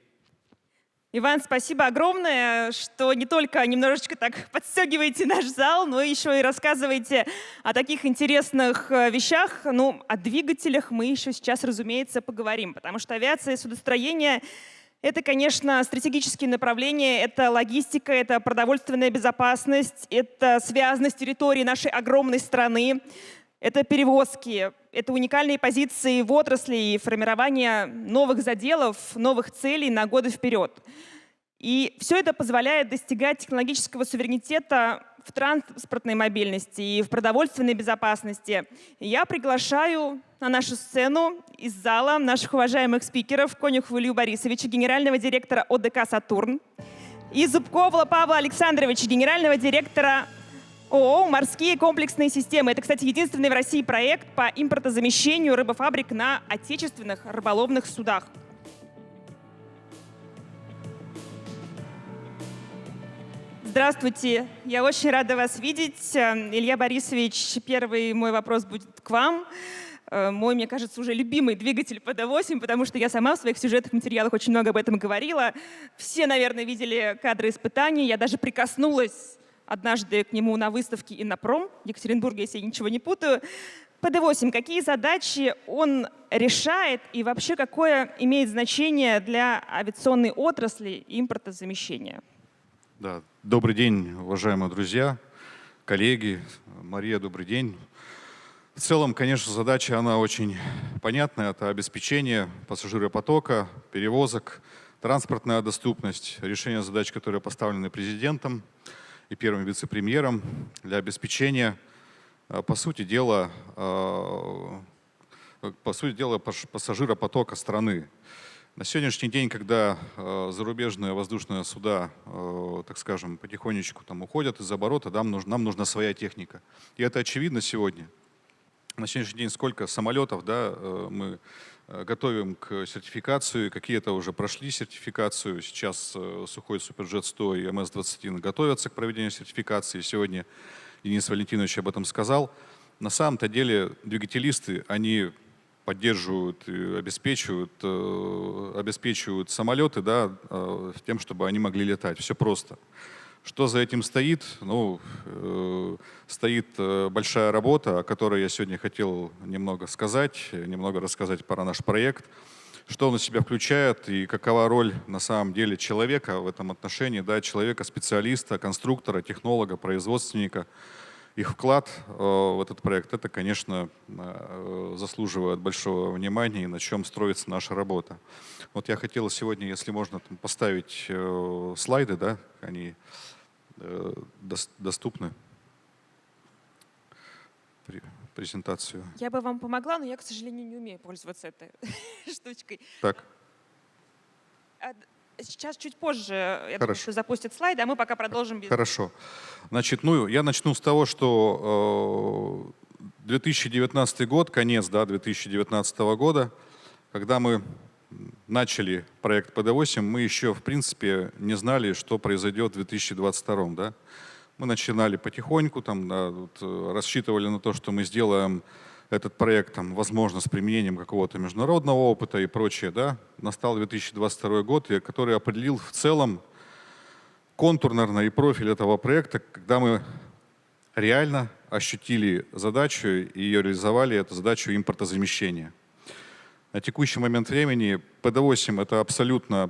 Иван, спасибо огромное, что не только немножечко так подстегиваете наш зал, но еще и рассказываете о таких интересных вещах. Ну, о двигателях мы еще сейчас, разумеется, поговорим, потому что авиация и судостроение Это, конечно, стратегические направления, это логистика, это продовольственная безопасность, это связанность территории нашей огромной страны, это перевозки, это уникальные позиции в отрасли и формирование новых заделов, новых целей на годы вперед. И все это позволяет достигать технологического суверенитета в транспортной мобильности и в продовольственной безопасности. Я приглашаю на нашу сцену из зала наших уважаемых спикеров Конюхова Илью Борисовича, генерального директора ОДК «Сатурн», и Зубкова Павла Александровича, генерального директора ООО «Морские комплексные системы». Это, кстати, единственный в России проект по импортозамещению рыбофабрик на отечественных рыболовных судах. Здравствуйте, я очень рада вас видеть. Илья Борисович, первый мой вопрос будет к вам. Мой, мне кажется, уже любимый двигатель ПД-8, потому что я сама в своих сюжетных материалах очень много об этом говорила. Все, наверное, видели кадры испытаний. Я даже прикоснулась однажды к нему на выставке «Иннопром» в Екатеринбурге, если я ничего не путаю. ПД-8, какие задачи он решает и вообще какое имеет значение для авиационной отрасли импортозамещения? Да. Добрый день, уважаемые друзья, коллеги. Мария, добрый день. В целом, конечно, задача, она очень понятная. Это обеспечение пассажиропотока, перевозок, транспортная доступность, решение задач, которые поставлены президентом и первым вице-премьером для обеспечения, по сути дела, пассажиропотока страны. На сегодняшний день, когда зарубежные воздушные суда, так скажем, потихонечку там уходят из оборота, нам нужна своя техника. И это очевидно сегодня. На сегодняшний день сколько самолетов, да, мы готовим к сертификации, какие-то уже прошли сертификацию. Сейчас Сухой Суперджет 100 и МС-21 готовятся к проведению сертификации. Сегодня Денис Валентинович об этом сказал. На самом-то деле двигателисты, они поддерживают и обеспечивают самолеты, да, тем, чтобы они могли летать. Все просто. Что за этим стоит? Ну, стоит большая работа, о которой я сегодня хотел немного сказать, немного рассказать про наш проект. Что он из себя включает и какова роль на самом деле человека в этом отношении, да, человека-специалиста, конструктора, технолога, производственника. Их вклад в этот проект, это, конечно, заслуживает большого внимания и на чем строится наша работа. Вот я хотел сегодня, если можно, там поставить слайды, да, они доступны, презентацию. Я бы вам помогла, но я, к сожалению, не умею пользоваться этой штучкой. Так. Сейчас чуть позже, я думаю, что запустят слайды, а мы пока продолжим. Хорошо. Значит, ну, я начну с того, что 2019 год, конец, да, 2019 года, когда мы начали проект ПД-8, мы еще, в принципе, не знали, что произойдет в 2022. Да? Мы начинали потихоньку, там, да, вот, рассчитывали на то, что мы сделаем этот проект, там, возможно, с применением какого-то международного опыта и прочее. Да? Настал 2022 год, который определил в целом контур, наверное, и профиль этого проекта, когда мы реально ощутили задачу и ее реализовали, эту задачу импортозамещения. На текущий момент времени ПД-8 — это абсолютно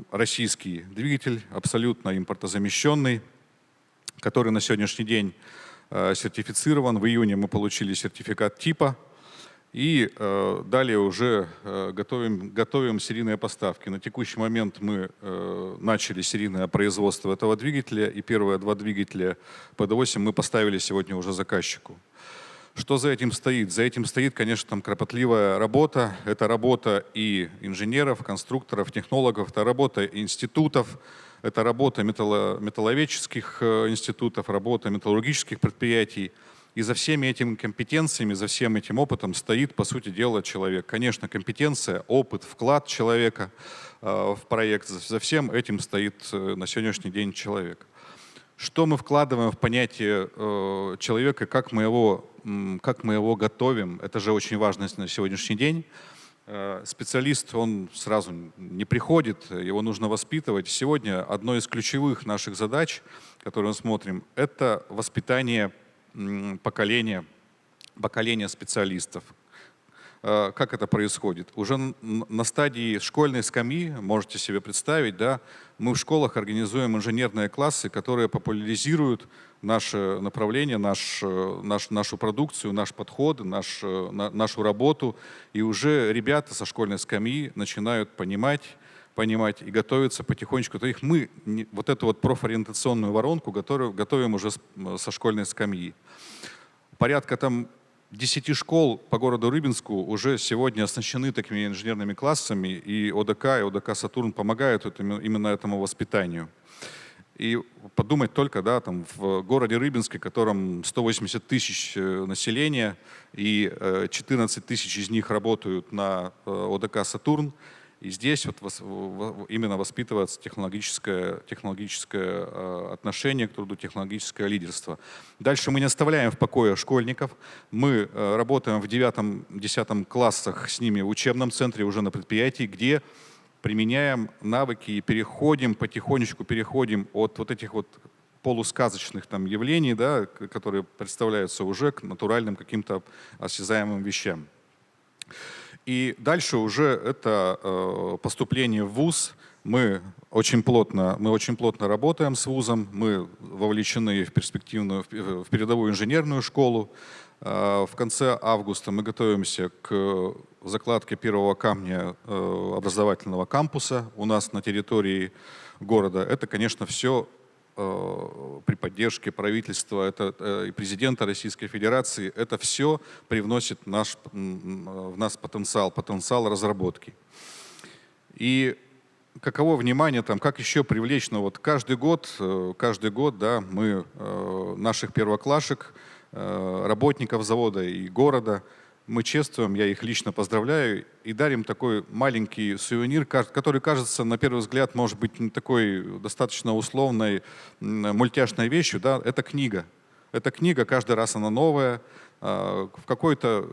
российский двигатель, абсолютно импортозамещенный, который на сегодняшний день сертифицирован. В июне мы получили сертификат типа и далее уже готовим серийные поставки. На текущий момент мы начали серийное производство этого двигателя, и первые 2 двигателя ПД-8 мы поставили сегодня уже заказчику. Что за этим стоит? За этим стоит, конечно, там кропотливая работа. Это работа и инженеров, конструкторов, технологов, это работа институтов, это работа металловедческих институтов, работа металлургических предприятий. И за всеми этими компетенциями, за всем этим опытом стоит, по сути дела, человек. Конечно, компетенция, опыт, вклад человека в проект, за всем этим стоит на сегодняшний день человек. Что мы вкладываем в понятие человека, как мы его готовим, это же очень важно на сегодняшний день. Специалист, он сразу не приходит, его нужно воспитывать. Сегодня одной из ключевых наших задач, которые мы смотрим, это воспитание поколения специалистов. как это происходит? Уже на стадии школьной скамьи, можете себе представить, да, мы в школах организуем инженерные классы, которые популяризируют наше направление, нашу продукцию, наш подход, нашу работу. И уже ребята со школьной скамьи начинают понимать и готовиться потихонечку. То есть мы вот эту вот профориентационную воронку готовим уже со школьной скамьи. Порядка там 10 школ по городу Рыбинску уже сегодня оснащены такими инженерными классами, и ОДК «Сатурн» помогают именно этому воспитанию. И подумать только, да, там в городе Рыбинске, в котором 180 тысяч населения, и 14 тысяч из них работают на ОДК «Сатурн», и здесь вот именно воспитывается технологическое отношение к труду, технологическое лидерство. Дальше мы не оставляем в покое школьников. Мы работаем в 9-10 классах с ними в учебном центре, уже на предприятии, где применяем навыки и потихонечку переходим от вот этих вот полусказочных там явлений, да, которые представляются уже к натуральным каким-то осязаемым вещам. И дальше уже это поступление в вуз. Мы очень плотно работаем с вузом, мы вовлечены в передовую инженерную школу. В конце августа мы готовимся к закладке первого камня образовательного кампуса у нас на территории города. Это, конечно, все при поддержке правительства и президента Российской Федерации. Это все привносит в нас потенциал разработки. И каково внимание, там, как еще привлечь, вот каждый год, да, мы наших первоклашек, работников завода и города, мы чествуем, я их лично поздравляю, и дарим такой маленький сувенир, который кажется, на первый взгляд, может быть, не такой достаточно условной, мультяшной вещью. Да? Это книга. Эта книга, каждый раз она новая. В какой-то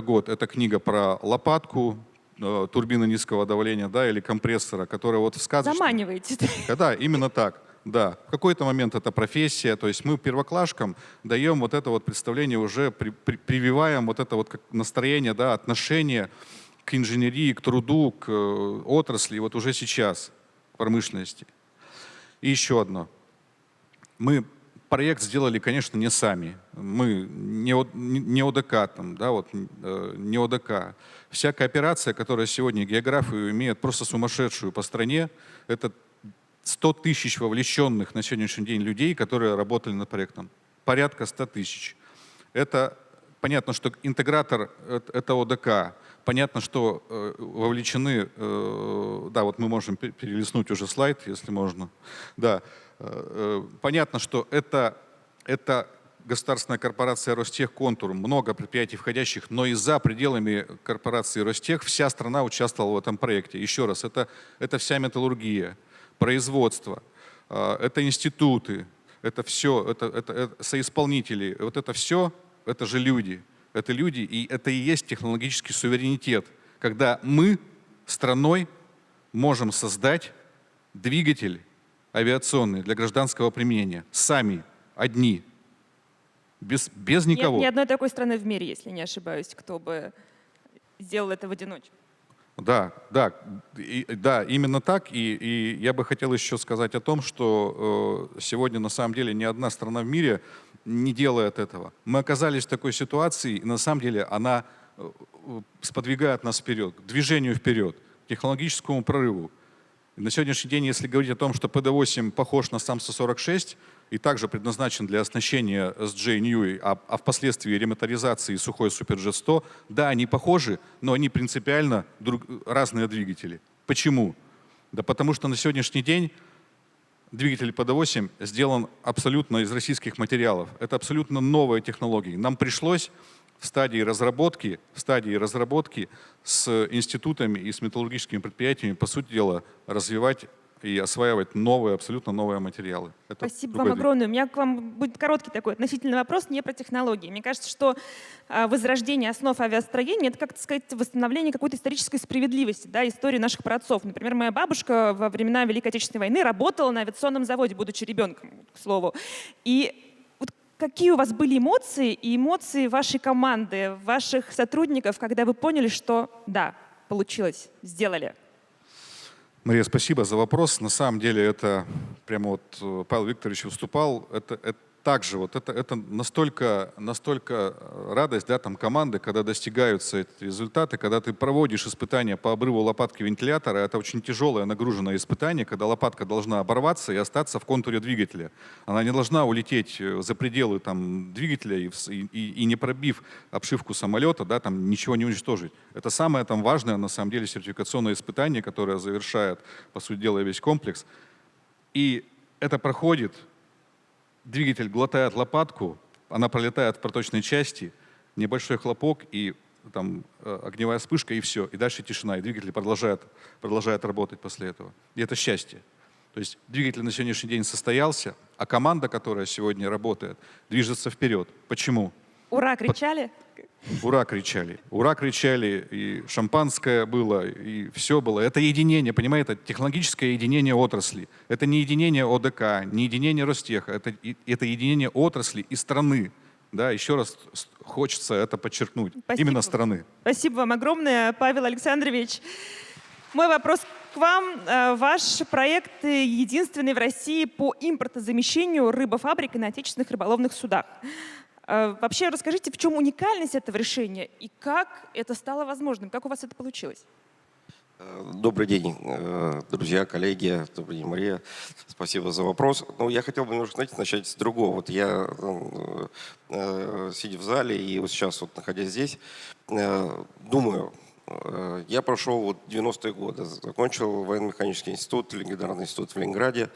год это книга про лопатку, турбины низкого давления, да, или компрессора, которая вот в сказочном... Заманиваете. Да, именно так. Да, в какой-то момент это профессия, то есть мы первоклашкам даем вот это вот представление, уже прививаем вот это вот настроение, да, отношение к инженерии, к труду, к отрасли, вот уже сейчас, к промышленности. И еще одно. Мы проект сделали, конечно, не сами. Мы не ОДК, там, да, вот, не ОДК. Вся кооперация, которая сегодня географию имеет просто сумасшедшую по стране, это 100 тысяч вовлеченных на сегодняшний день людей, которые работали над проектом. Порядка 100 тысяч. Это понятно, что интегратор — это ОДК. Понятно, что вовлечены, да, вот мы можем перелистнуть уже слайд, если можно. Да, понятно, что это государственная корпорация Ростехконтур, много предприятий входящих, но и за пределами корпорации Ростех вся страна участвовала в этом проекте. Еще раз, это вся металлургия, производство, это институты, это все, это соисполнители, вот это все, это же люди. Это люди, и это и есть технологический суверенитет, когда мы страной можем создать двигатель авиационный для гражданского применения, сами, одни, без никого. Нет ни одной такой страны в мире, если не ошибаюсь, кто бы сделал это в одиночку. Да, именно так. И я бы хотел еще сказать о том, что сегодня на самом деле ни одна страна в мире не делает этого. Мы оказались в такой ситуации, и на самом деле она сподвигает нас вперед, к движению вперед, к технологическому прорыву. И на сегодняшний день, если говорить о том, что PD-8 похож на САМ-146 и также предназначен для оснащения SJ New, а впоследствии ремоторизации сухой Суперджет 100, да, они похожи, но они принципиально разные двигатели. Почему? Да потому что на сегодняшний день двигатель PD-8 сделан абсолютно из российских материалов. Это абсолютно новая технология. Нам пришлось в стадии разработки с институтами и с металлургическими предприятиями, по сути дела, развивать и осваивать абсолютно новые материалы. Это спасибо вам огромное. У меня к вам будет короткий такой относительный вопрос, не про технологии. Мне кажется, что возрождение основ авиастроения — это, как сказать, восстановление какой-то исторической справедливости, да, истории наших праотцов. Например, моя бабушка во времена Великой Отечественной войны работала на авиационном заводе, будучи ребенком, к слову. И вот какие у вас были эмоции и эмоции вашей команды, ваших сотрудников, когда вы поняли, что да, получилось, сделали? Мария, спасибо за вопрос. На самом деле это прямо вот Павел Викторович выступал. Это также вот это настолько радость, да, там команды, когда достигаются эти результаты, когда ты проводишь испытания по обрыву лопатки вентилятора, это очень тяжелое нагруженное испытание, когда лопатка должна оборваться и остаться в контуре двигателя. Она не должна улететь за пределы там двигателя и не пробив обшивку самолета, да, там ничего не уничтожить. Это самое там важное на самом деле сертификационное испытание, которое завершает, по сути дела, весь комплекс. И это проходит. Двигатель глотает лопатку, она пролетает в проточной части, небольшой хлопок и там огневая вспышка, и все. И дальше тишина, и двигатель продолжает работать после этого. И это счастье. То есть двигатель на сегодняшний день состоялся, а команда, которая сегодня работает, движется вперед. Почему? Ура, кричали? Ура кричали. Ура кричали, и шампанское было, и все было. Это единение, понимаете, это технологическое единение отрасли. Это не единение ОДК, не единение Ростеха, это единение отрасли и страны. Да, еще раз хочется это подчеркнуть. Спасибо. Именно страны. Спасибо вам огромное, Павел Александрович. Мой вопрос к вам. Ваш проект единственный в России по импортозамещению рыбофабрик на отечественных рыболовных судах. Вообще расскажите, в чем уникальность этого решения и как это стало возможным? Как у вас это получилось? Добрый день, друзья, коллеги. Добрый день, Мария. Спасибо за вопрос. Ну, я хотел бы немножко, знаете, начать с другого. Вот я, сидя в зале и вот сейчас, вот, находясь здесь, думаю, я прошел вот 90-е годы, закончил военно-механический институт, легендарный институт в Ленинграде,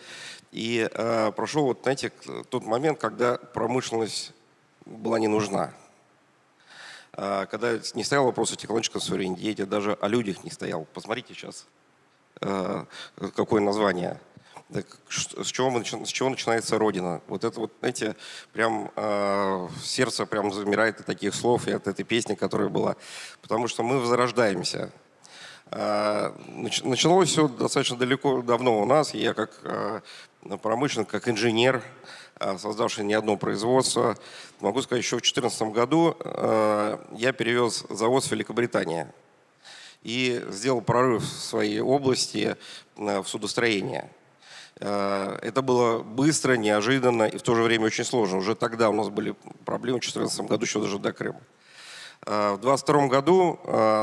и прошел, вот, знаете, тот момент, когда промышленность была не нужна. Когда не стоял вопрос о технологическом суверенитете, даже о людях не стоял. Посмотрите сейчас, какое название. С чего начинается Родина? Вот это вот, знаете, прям сердце прям замирает от таких слов и от этой песни, которая была. Потому что мы возрождаемся. Началось все достаточно давно у нас. Я как промышленник, как инженер, создавший не одно производство, могу сказать, еще в 2014 году я перевез завод в Великобританию и сделал прорыв в своей области в судостроение. Это было быстро, неожиданно и в то же время очень сложно. Уже тогда у нас были проблемы в 2014 году, еще даже до Крыма. В 2022 году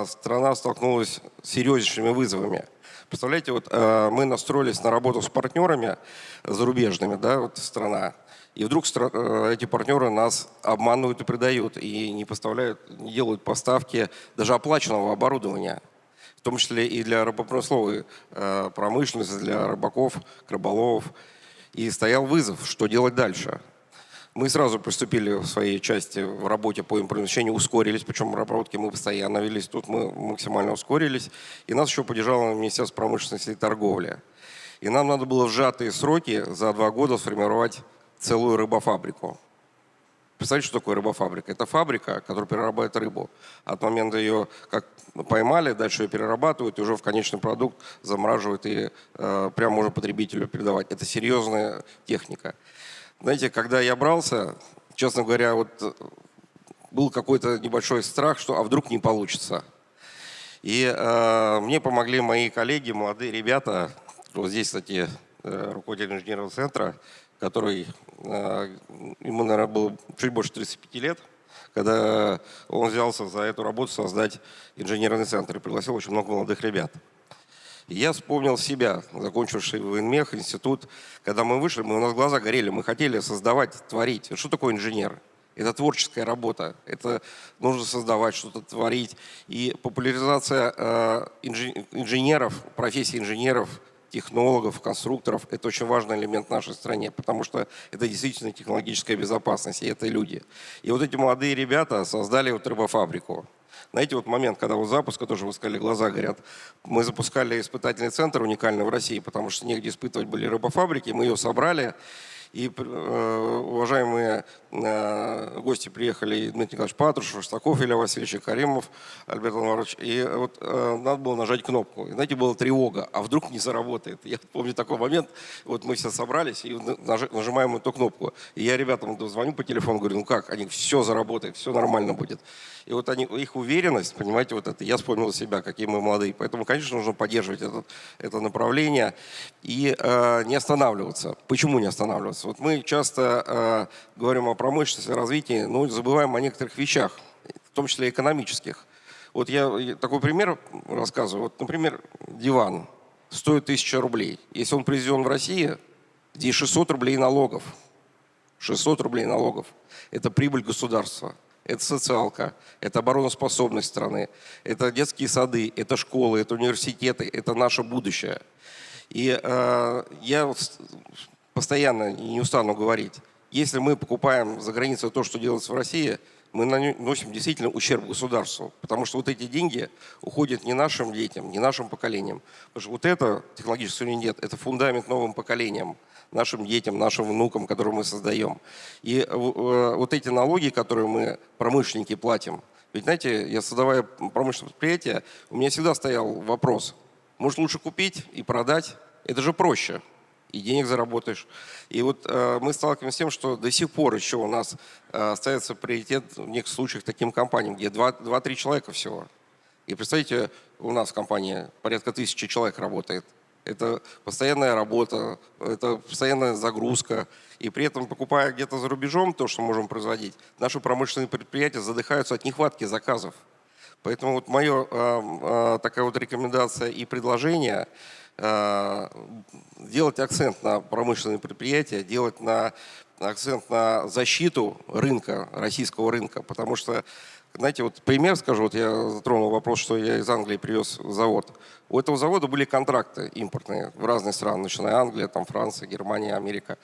страна столкнулась с серьезнейшими вызовами. Представляете, вот мы настроились на работу с партнерами зарубежными, да, вот страна, и вдруг эти партнеры нас обманывают и предают, и не поставляют, не делают поставки даже оплаченного оборудования, в том числе и для рыбопромысловой промышленности, для рыбаков, рыболовов. И стоял вызов, что делать дальше. Мы сразу приступили в своей части в работе по импортозамещению, ускорились, причем в разработке мы постоянно велись, тут мы максимально ускорились. И нас еще поддержало Министерство промышленности и торговли. И нам надо было в сжатые сроки за 2 года сформировать целую рыбофабрику. Представляете, что такое рыбофабрика? Это фабрика, которая перерабатывает рыбу. От момента ее как поймали, дальше ее перерабатывают, и уже в конечный продукт замораживают и прямо можно потребителю передавать. Это серьезная техника. Знаете, когда я брался, честно говоря, вот был какой-то небольшой страх, что а вдруг не получится. И мне помогли мои коллеги, молодые ребята. Вот здесь, кстати, руководитель инженерного центра, который, ему, наверное, было чуть больше 35 лет, когда он взялся за эту работу создать инженерный центр и пригласил очень много молодых ребят. И я вспомнил себя, закончивший военмех, институт. Когда мы вышли, у нас глаза горели, мы хотели создавать, творить. Что такое инженер? Это творческая работа, это нужно создавать, что-то творить. И популяризация инженеров, профессии инженеров, технологов, конструкторов – это очень важный элемент в нашей стране, потому что это действительно технологическая безопасность, и это люди. И вот эти молодые ребята создали вот рыбофабрику. Знаете, вот момент, когда вот запуска, тоже вы сказали, глаза горят. Мы запускали испытательный центр уникальный в России, потому что негде испытывать были рыбофабрики, мы ее собрали. И уважаемые гости приехали, Дмитрий Николаевич Патрушев, Шестаков Илья Васильевич, Каримов Альберт Анварович. И вот надо было нажать кнопку. И, знаете, была тревога, а вдруг не заработает. Я помню такой момент, вот мы все собрались и нажимаем эту кнопку. И я ребятам звоню по телефону, говорю, ну как, они все заработает, все нормально будет. И вот их уверенность, понимаете, вот это, я вспомнил себя, какие мы молодые. Поэтому, конечно, нужно поддерживать это направление и не останавливаться. Почему не останавливаться? Вот мы часто говорим о промышленности, о развитии, но забываем о некоторых вещах, в том числе экономических. Вот я такой пример рассказываю. Вот, например, диван стоит 1000 рублей. Если он произведен в России, здесь 600 рублей налогов. 600 рублей налогов. Это прибыль государства. Это социалка, это обороноспособность страны, это детские сады, это школы, это университеты, это наше будущее. И я постоянно не устану говорить, если мы покупаем за границей то, что делается в России, мы наносим действительно ущерб государству, потому что вот эти деньги уходят не нашим детям, не нашим поколениям. Потому что вот это технологический суверенитет, это фундамент новым поколениям, нашим детям, нашим внукам, которые мы создаем. И вот эти налоги, которые мы, промышленники, платим, ведь, знаете, я создавая промышленное предприятие, у меня всегда стоял вопрос, может лучше купить и продать? Это же проще. И денег заработаешь. И вот мы сталкиваемся с тем, что до сих пор еще у нас ставится приоритет в некоторых случаях таким компаниям, где 2-3 человека всего. И представьте, у нас в компании порядка 1000 человек работает. Это постоянная работа, это постоянная загрузка. И при этом, покупая где-то за рубежом то, что можем производить, наши промышленные предприятия задыхаются от нехватки заказов. Поэтому вот моя такая вот рекомендация и предложение – делать акцент на промышленные предприятия, делать акцент на защиту рынка, российского рынка. Потому что, знаете, вот пример скажу, вот я затронул вопрос, что я из Англии привез завод. У этого завода были контракты импортные в разные страны, начиная Англия, там Франция, Германия, Америка.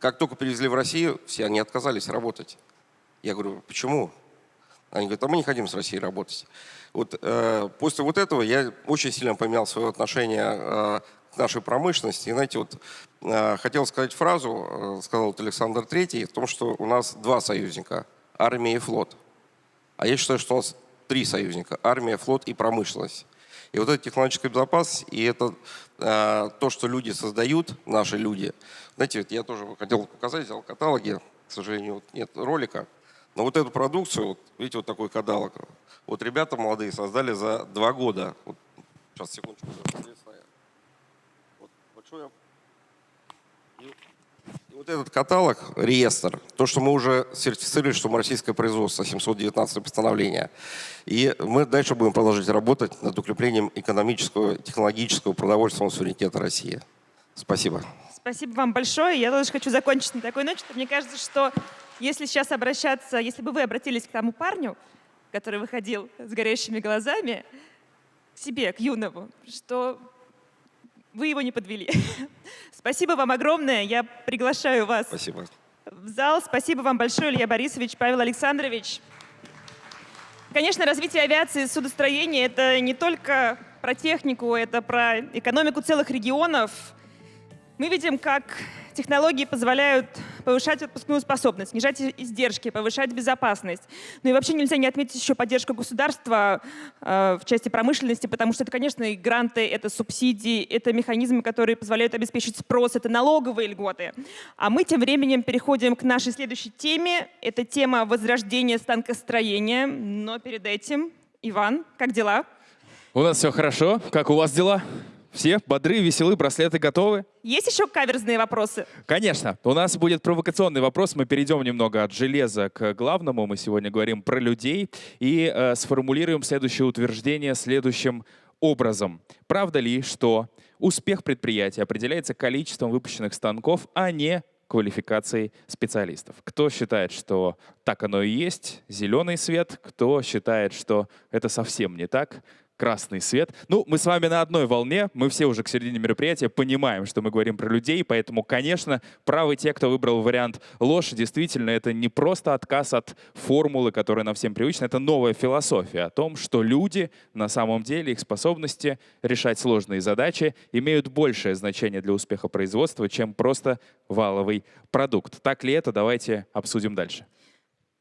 Как только привезли в Россию, все они отказались работать. Я говорю, почему? Они говорят, а мы не хотим с Россией работать. Вот, после вот этого я очень сильно поменял свое отношение к нашей промышленности. И, знаете, вот, хотел сказать фразу, сказал вот Александр III, в том, что у нас 2 союзника – армия и флот. А я считаю, что у нас 3 союзника – армия, флот и промышленность. И вот эта технологическая безопасность, и это то, что люди создают, наши люди. Знаете, вот я тоже хотел показать, взял каталоги, к сожалению, вот нет ролика. Но вот эту продукцию, вот, видите, вот такой каталог, вот ребята молодые создали за 2 года. Вот, сейчас, секундочку. Вот, большое. И вот этот каталог, реестр, то, что мы уже сертифицировали, что мы российское производство, 719 постановление. И мы дальше будем продолжать работать над укреплением экономического, технологического, продовольственного суверенитета России. Спасибо. Спасибо вам большое. Я тоже хочу закончить на такой ноте. Мне кажется, что если сейчас обращаться, если бы вы обратились к тому парню, который выходил с горящими глазами, к себе, к юному, что вы его не подвели. Спасибо вам огромное. Я приглашаю вас в зал. Спасибо вам большое, Илья Борисович, Павел Александрович. Конечно, развитие авиации и судостроения — это не только про технику, это про экономику целых регионов. Мы видим, как технологии позволяют повышать отпускную способность, снижать издержки, повышать безопасность. Ну и вообще нельзя не отметить еще поддержку государства в части промышленности, потому что это, конечно, и гранты, это субсидии, это механизмы, которые позволяют обеспечить спрос, это налоговые льготы. А мы тем временем переходим к нашей следующей теме. Это тема возрождения станкостроения. Но перед этим, Иван, как дела? У нас все хорошо. Как у вас дела? Все бодры, веселы, браслеты готовы? Есть еще каверзные вопросы? Конечно. У нас будет провокационный вопрос. Мы перейдем немного от железа к главному. Мы сегодня говорим про людей и сформулируем следующее утверждение следующим образом. Правда ли, что успех предприятия определяется количеством выпущенных станков, а не квалификацией специалистов? Кто считает, что так оно и есть? Зеленый свет. Кто считает, что это совсем не так? красный свет. Ну, мы с вами на одной волне, мы все уже к середине мероприятия понимаем, что мы говорим про людей, поэтому, конечно, правы те, кто выбрал вариант ложь. Действительно, это не просто отказ от формулы, которая нам всем привычна, это новая философия о том, что люди на самом деле, их способности решать сложные задачи имеют большее значение для успеха производства, чем просто валовый продукт. Так ли это? Давайте обсудим дальше.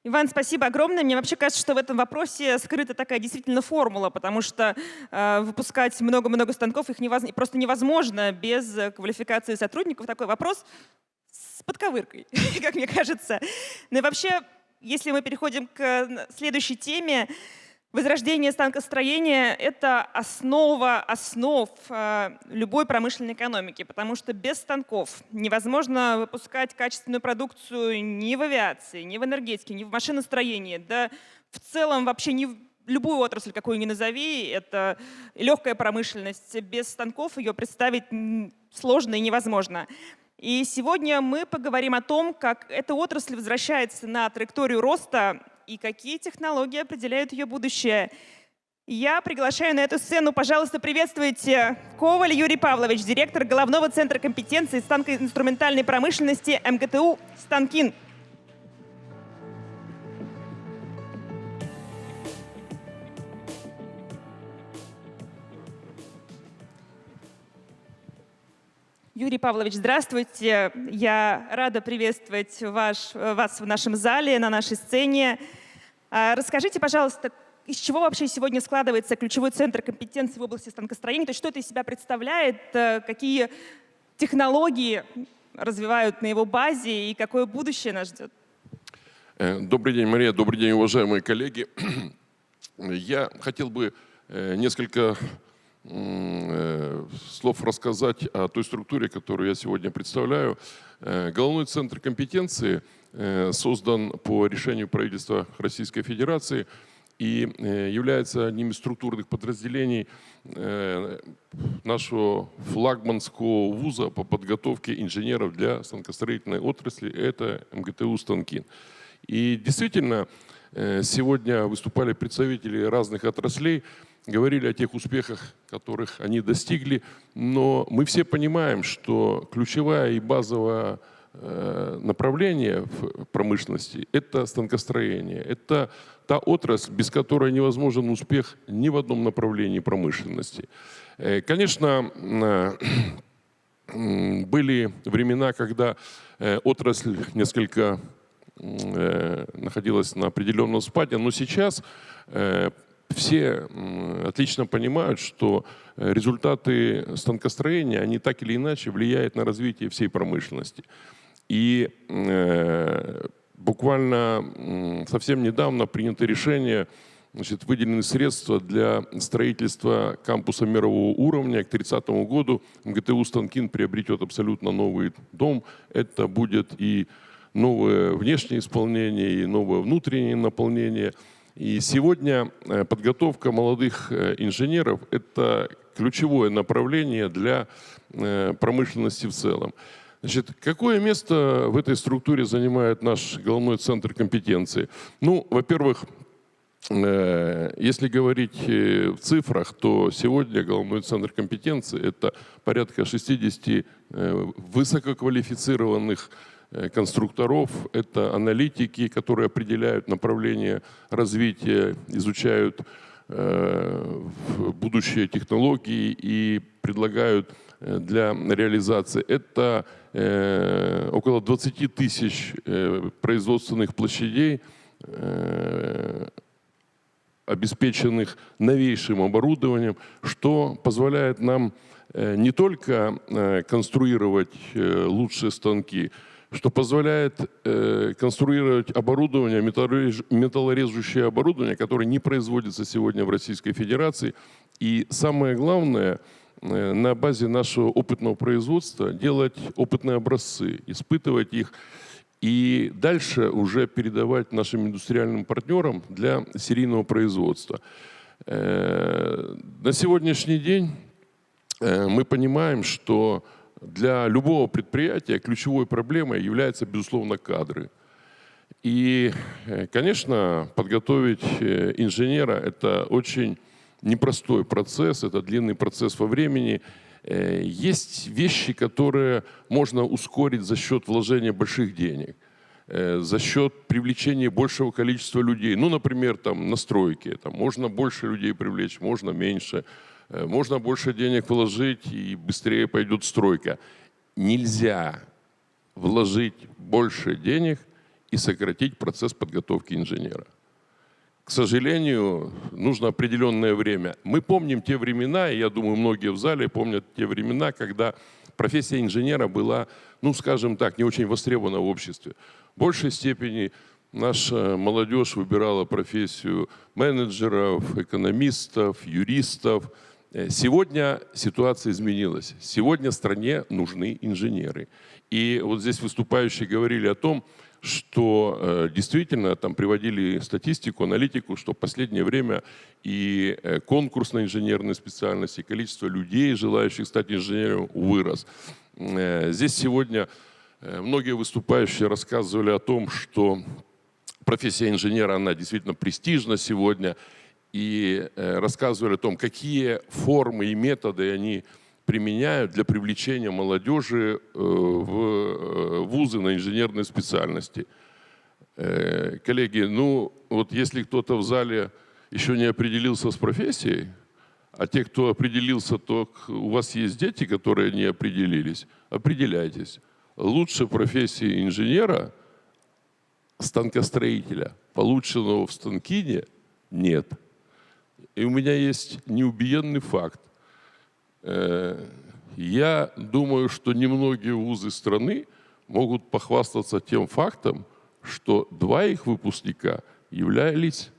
Иван, спасибо огромное. Мне вообще кажется, что в этом вопросе скрыта такая действительно формула, потому что выпускать много-много станков их просто невозможно без квалификации сотрудников. Такой вопрос с подковыркой, как мне кажется. Ну и вообще, если мы переходим к следующей теме, возрождение станкостроения — это основа основ любой промышленной экономики, потому что без станков невозможно выпускать качественную продукцию ни в авиации, ни в энергетике, ни в машиностроении, да в целом вообще ни в любую отрасль, какую ни назови, это легкая промышленность. Без станков ее представить сложно и невозможно. И сегодня мы поговорим о том, как эта отрасль возвращается на траекторию роста и какие технологии определяют ее будущее. Я приглашаю на эту сцену, пожалуйста, приветствуйте Коваль Юрий Павлович, директор Головного центра компетенции станкоинструментальной промышленности МГТУ «Станкин». Юрий Павлович, здравствуйте. Я рада приветствовать вас в нашем зале, на нашей сцене. Расскажите, пожалуйста, из чего вообще сегодня складывается ключевой центр компетенции в области станкостроения? То есть что это из себя представляет, какие технологии развивают на его базе и какое будущее нас ждет? Добрый день, Мария. Добрый день, уважаемые коллеги. Я хотел бы несколько слов рассказать о той структуре, которую я сегодня представляю. Головной центр компетенции создан по решению правительства Российской Федерации и является одним из структурных подразделений нашего флагманского вуза по подготовке инженеров для станкостроительной отрасли. Это МГТУ «Станкин». И действительно, сегодня выступали представители разных отраслей, говорили о тех успехах, которых они достигли, но мы все понимаем, что ключевое и базовое направление в промышленности – это станкостроение. Это та отрасль, без которой невозможен успех ни в одном направлении промышленности. Конечно, были времена, когда отрасль несколько находилась на определенном спаде, но сейчас все отлично понимают, что результаты станкостроения, они так или иначе влияют на развитие всей промышленности. И буквально совсем недавно принято решение, выделены средства для строительства кампуса мирового уровня. К 30 году МГТУ «Станкин» приобретет абсолютно новый дом. Это будет и новое внешнее исполнение, и новое внутреннее наполнение. И сегодня подготовка молодых инженеров – это ключевое направление для промышленности в целом. Значит, какое место в этой структуре занимает наш головной центр компетенции? Ну, во-первых, если говорить в цифрах, то сегодня головной центр компетенции – это порядка 60 высококвалифицированных конструкторов, это аналитики, которые определяют направление развития, изучают будущие технологии и предлагают для реализации. Это около 20 тысяч производственных площадей, обеспеченных новейшим оборудованием, что позволяет нам не только конструировать лучшие станки, что позволяет конструировать оборудование, металлорежущее оборудование, которое не производится сегодня в Российской Федерации. И самое главное, на базе нашего опытного производства делать опытные образцы, испытывать их и дальше уже передавать нашим индустриальным партнерам для серийного производства. На сегодняшний день мы понимаем, что для любого предприятия ключевой проблемой являются, безусловно, кадры. И, конечно, подготовить инженера – это очень непростой процесс, это длинный процесс во времени. Есть вещи, которые можно ускорить за счет вложения больших денег, за счет привлечения большего количества людей. Ну, например, там, на стройке. Там, можно больше людей привлечь, можно меньше. Можно больше денег вложить, и быстрее пойдет стройка. Нельзя вложить больше денег и сократить процесс подготовки инженера. К сожалению, нужно определенное время. Мы помним те времена, и я думаю, многие в зале помнят те времена, когда профессия инженера была, ну, скажем так, не очень востребована в обществе. В большей степени наша молодежь выбирала профессию менеджеров, экономистов, юристов. Сегодня ситуация изменилась. Сегодня стране нужны инженеры. И вот здесь выступающие говорили о том, что действительно там приводили статистику, аналитику, что в последнее время и конкурс на инженерные специальности, и количество людей, желающих стать инженером, вырос. Здесь сегодня многие выступающие рассказывали о том, что профессия инженера, она действительно престижна сегодня, и рассказывали о том, какие формы и методы они применяют для привлечения молодежи в вузы на инженерные специальности. Коллеги, ну вот если кто-то в зале еще не определился с профессией, а те, кто определился, то у вас есть дети, которые не определились, определяйтесь. Лучше профессии инженера, станкостроителя, полученного в Станкине, нет. И у меня есть неубиенный факт. Я думаю, что немногие вузы страны могут похвастаться тем фактом, что 2 их выпускника являлись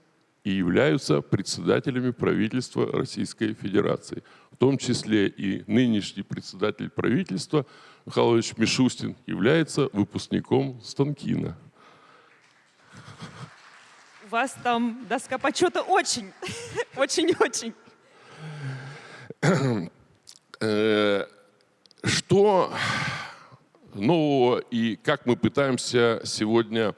и являются председателями правительства Российской Федерации. В том числе и нынешний председатель правительства Михаил Ильич Мишустин является выпускником Станкина. У вас там доска почета очень, очень-очень. Что нового и как мы пытаемся сегодня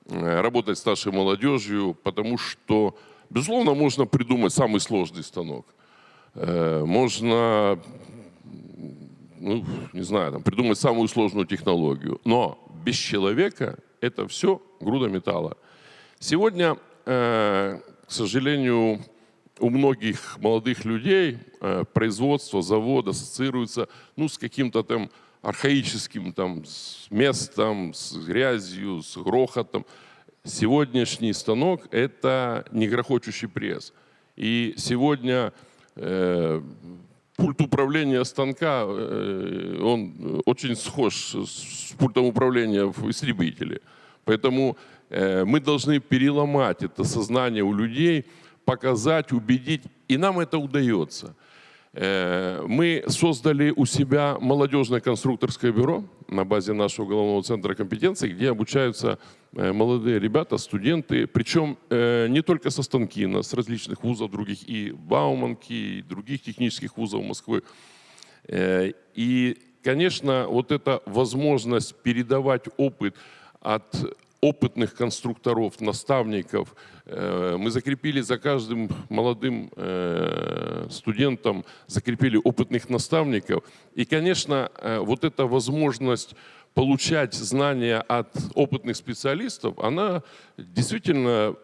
работать с нашей молодежью, потому что, безусловно, можно придумать самый сложный станок. Можно, ну, не знаю, там, придумать самую сложную технологию. Но без человека это все груда металла. Сегодня, к сожалению, у многих молодых людей производство, завод ассоциируется, ну, с каким-то там архаическим там, с местом, с грязью, с грохотом. Сегодняшний станок – это не грохочущий пресс. И сегодня пульт управления станка, он очень схож с пультом управления в истребителе. Поэтому мы должны переломать это сознание у людей, показать, убедить, и нам это удается. Мы создали у себя молодежное конструкторское бюро на базе нашего головного центра компетенций, где обучаются молодые ребята, студенты, причем не только со Станкина, с различных вузов других, и Бауманки, и других технических вузов Москвы. И, конечно, вот эта возможность передавать опыт от опытных конструкторов, наставников. Мы закрепили за каждым молодым студентом, закрепили опытных наставников. И, конечно, вот эта возможность получать знания от опытных специалистов, она действительно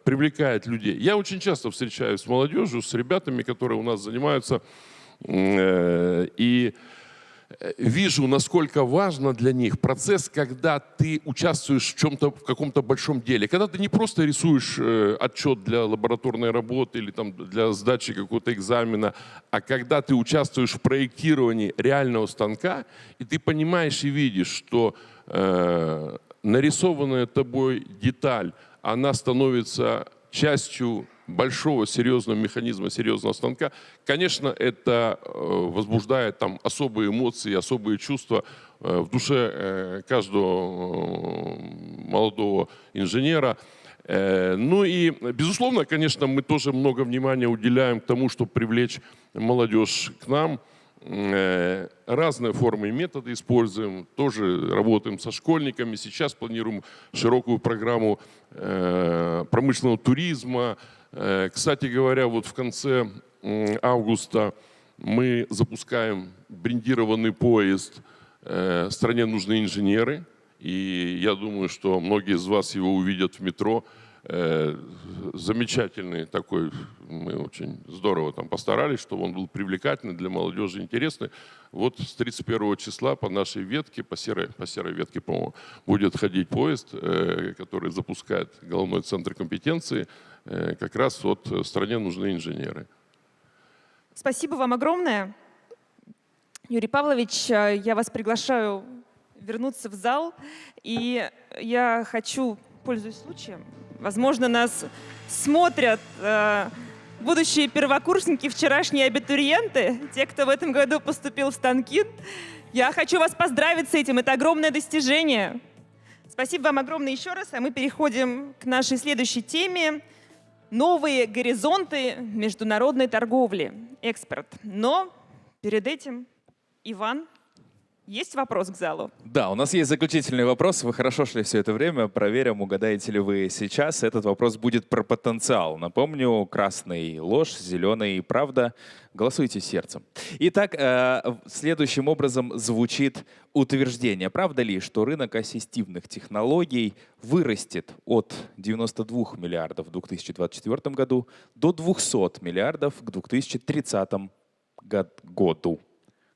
привлекает людей. Я очень часто встречаюсь с молодежью, с ребятами, которые у нас занимаются, и вижу, насколько важно для них процесс, когда ты участвуешь в каком-то большом деле. Когда ты не просто рисуешь отчет для лабораторной работы или там, для сдачи какого-то экзамена, а когда ты участвуешь в проектировании реального станка, и ты понимаешь и видишь, что нарисованная тобой деталь, она становится частью большого серьезного механизма, серьезного станка, конечно, это возбуждает там особые эмоции, особые чувства в душе каждого молодого инженера. Ну и, безусловно, конечно, мы тоже много внимания уделяем тому, чтобы привлечь молодежь к нам. Разные формы и методы используем, тоже работаем со школьниками. Сейчас планируем широкую программу промышленного туризма, Кстати говоря, вот в конце августа мы запускаем брендированный поезд «Стране нужны инженеры». И я думаю, что многие из вас его увидят в метро. Замечательный такой, мы очень здорово там постарались, чтобы он был привлекательный для молодежи, интересный. Вот с 31 числа по нашей ветке, по серой ветке, по-моему, будет ходить поезд, который запускает головной центр компетенции. Как раз вот «Стране нужны инженеры». Спасибо вам огромное. Юрий Павлович, я вас приглашаю вернуться в зал. И я хочу, пользуясь случаем, возможно, нас смотрят будущие первокурсники, вчерашние абитуриенты, те, кто в этом году поступил в Станкин. Я хочу вас поздравить с этим. Это огромное достижение. Спасибо вам огромное еще раз. А мы переходим к нашей следующей теме. Новые горизонты международной торговли. Экспорт. Но перед этим, Иван, есть вопрос к залу? Да, у нас есть заключительный вопрос. Вы хорошо шли все это время. Проверим, угадаете ли вы сейчас. Этот вопрос будет про потенциал. Напомню, красный — ложь, зеленый — правда. Голосуйте сердцем. Итак, следующим образом звучит утверждение. Правда ли, что рынок ассистивных технологий вырастет от 92 миллиардов в 2024 году до 200 миллиардов к 2030 году?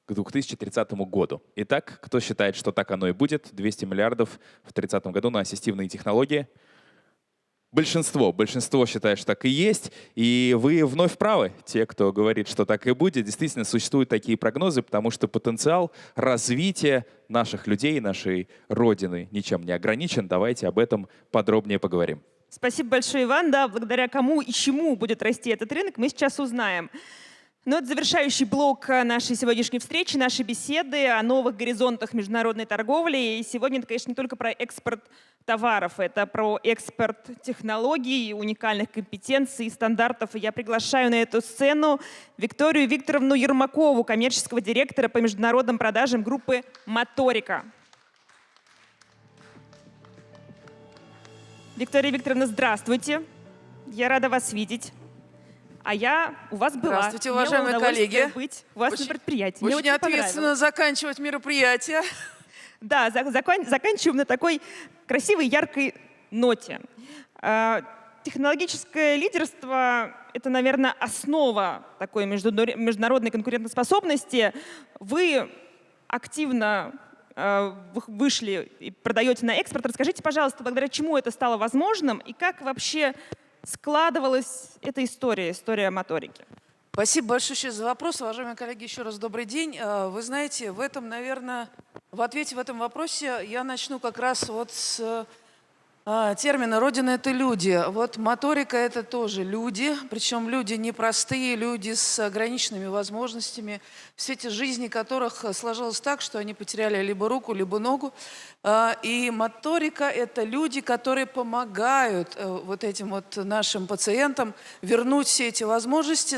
К 2030 году. Итак, кто считает, что так оно и будет? 200 миллиардов в 2030 году на ассистивные технологии. Большинство считает, что так и есть. И вы вновь правы, те, кто говорит, что так и будет. Действительно, существуют такие прогнозы, потому что потенциал развития наших людей, нашей Родины ничем не ограничен. Давайте об этом подробнее поговорим. Спасибо большое, Иван. Да, благодаря кому и чему будет расти этот рынок, мы сейчас узнаем. Но это завершающий блок нашей сегодняшней встречи, нашей беседы о новых горизонтах международной торговли. И сегодня это, конечно, не только про экспорт товаров, это про экспорт технологий, уникальных компетенций и стандартов. И я приглашаю на эту сцену Викторию Викторовну Ермакову, коммерческого директора по международным продажам группы «Моторика». Виктория Викторовна, здравствуйте. Я рада вас видеть. А я у вас была. Здравствуйте, уважаемые коллеги. Быть у вас на предприятии. Мне очень ответственно заканчивать мероприятие. Да, заканчиваем на такой красивой, яркой ноте. Технологическое лидерство — это, наверное, основа такой международной конкурентоспособности. Вы активно вышли и продаете на экспорт. Расскажите, пожалуйста, благодаря чему это стало возможным и как вообще складывалась эта история моторики? Спасибо большое за вопрос. Уважаемые коллеги, еще раз добрый день. Вы знаете, в ответе в этом вопросе я начну как раз вот с термина «Родина – это люди». Вот моторика – это тоже люди, причем люди непростые, люди с ограниченными возможностями, в свете жизни которых сложилось так, что они потеряли либо руку, либо ногу. И моторика – это люди, которые помогают вот этим вот нашим пациентам вернуть все эти возможности,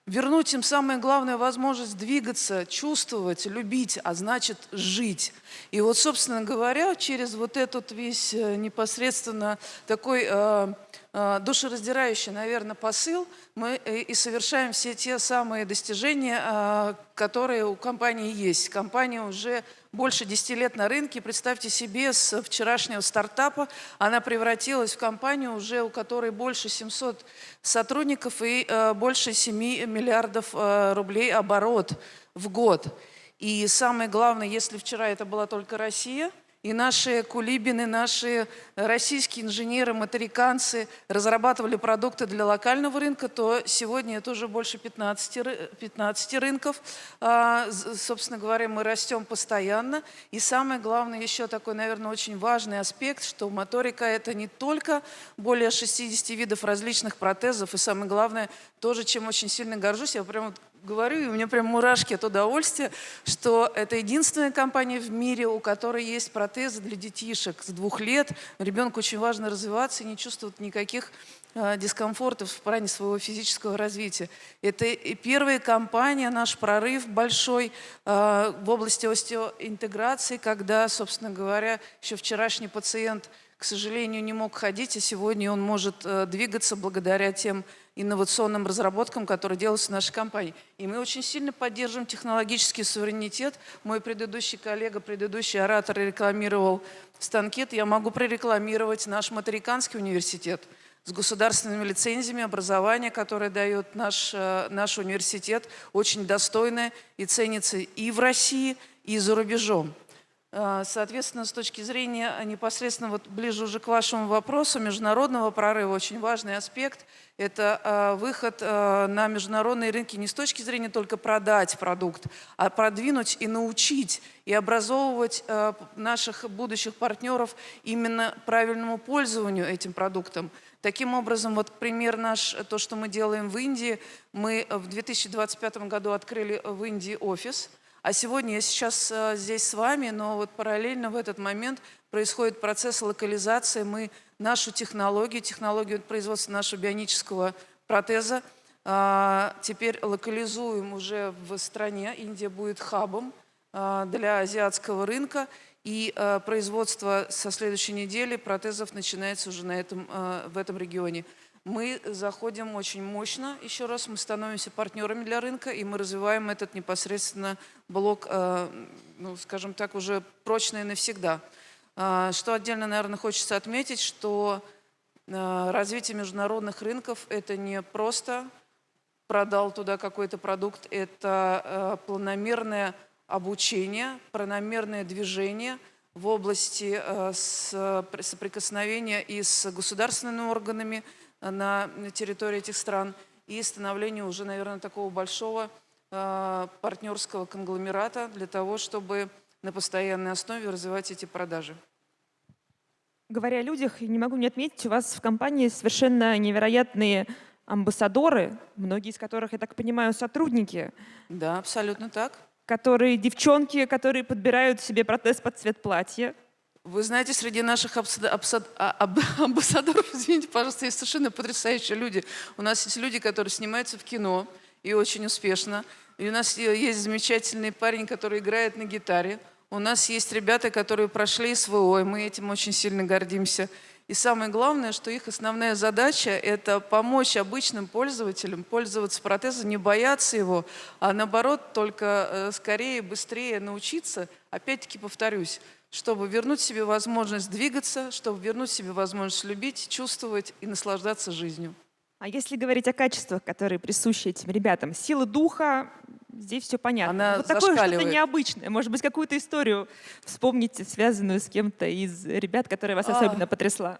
вернуть им самое главное возможность двигаться, чувствовать, любить, а значит жить. И вот, собственно говоря, через вот этот весь непосредственно такой душераздирающий, наверное, посыл мы и совершаем все те самые достижения, которые у компании есть. Компания уже больше 10 лет на рынке. Представьте себе, с вчерашнего стартапа она превратилась в компанию, уже у которой больше 700 сотрудников и больше 7 миллиардов рублей оборот в год. И самое главное, если вчера это была только Россия, и наши кулибины, наши российские инженеры, моториканцы разрабатывали продукты для локального рынка, то сегодня это уже больше 15 рынков. Собственно говоря, мы растем постоянно. И самое главное, еще такой, наверное, очень важный аспект, что моторика – это не только более 60 видов различных протезов, и самое главное, тоже, чем очень сильно горжусь, я прямо говорю, и у меня прям мурашки от удовольствия, что это единственная компания в мире, у которой есть протезы для детишек с 2 лет. Ребенку очень важно развиваться и не чувствовать никаких дискомфортов в плане своего физического развития. Это и первая компания, наш прорыв большой в области остеоинтеграции, когда, собственно говоря, еще вчерашний пациент, к сожалению, не мог ходить, и сегодня он может двигаться благодаря тем инновационным разработкам, которые делаются в нашей компании. И мы очень сильно поддерживаем технологический суверенитет. Мой предыдущий коллега, предыдущий оратор рекламировал станки. Я могу прорекламировать наш Моториканский университет с государственными лицензиями образования, которое дает наш университет, очень достойное и ценится и в России, и за рубежом. Соответственно, с точки зрения непосредственно вот ближе уже к вашему вопросу международного прорыва, очень важный аспект – это выход на международные рынки не с точки зрения только продать продукт, а продвинуть и научить, и образовывать наших будущих партнеров именно правильному пользованию этим продуктом. Таким образом, вот пример наш, то, что мы делаем в Индии, мы в 2025 году открыли в Индии офис. А сегодня я сейчас здесь с вами, но вот параллельно в этот момент происходит процесс локализации. Мы нашу технологию производства нашего бионического протеза теперь локализуем уже в стране. Индия будет хабом для азиатского рынка. И производство со следующей недели протезов начинается уже в этом регионе. Мы заходим очень мощно, еще раз, мы становимся партнерами для рынка, и мы развиваем этот непосредственно блок, ну, скажем так, уже прочно и навсегда. Что отдельно, наверное, хочется отметить, что развитие международных рынков – это не просто продал туда какой-то продукт, это планомерное обучение, планомерное движение в области соприкосновения и с государственными органами на территории этих стран и становление уже, наверное, такого большого партнерского конгломерата для того, чтобы на постоянной основе развивать эти продажи. Говоря о людях, не могу не отметить, у вас в компании совершенно невероятные амбассадоры, многие из которых, я так понимаю, сотрудники. Да, абсолютно так. Девчонки, которые подбирают себе протез под цвет платья. Вы знаете, среди наших амбассадоров, извините, пожалуйста, есть совершенно потрясающие люди. У нас есть люди, которые снимаются в кино и очень успешно. И у нас есть замечательный парень, который играет на гитаре. У нас есть ребята, которые прошли СВО, и мы этим очень сильно гордимся. И самое главное, что их основная задача – это помочь обычным пользователям пользоваться протезом, не бояться его, а наоборот, только скорее, быстрее научиться, опять-таки повторюсь, чтобы вернуть себе возможность двигаться, чтобы вернуть себе возможность любить, чувствовать и наслаждаться жизнью. А если говорить о качествах, которые присущи этим ребятам, сила духа, здесь все понятно. Вот такое что-то необычное. Может быть, какую-то историю вспомните, связанную с кем-то из ребят, которая вас особенно потрясла.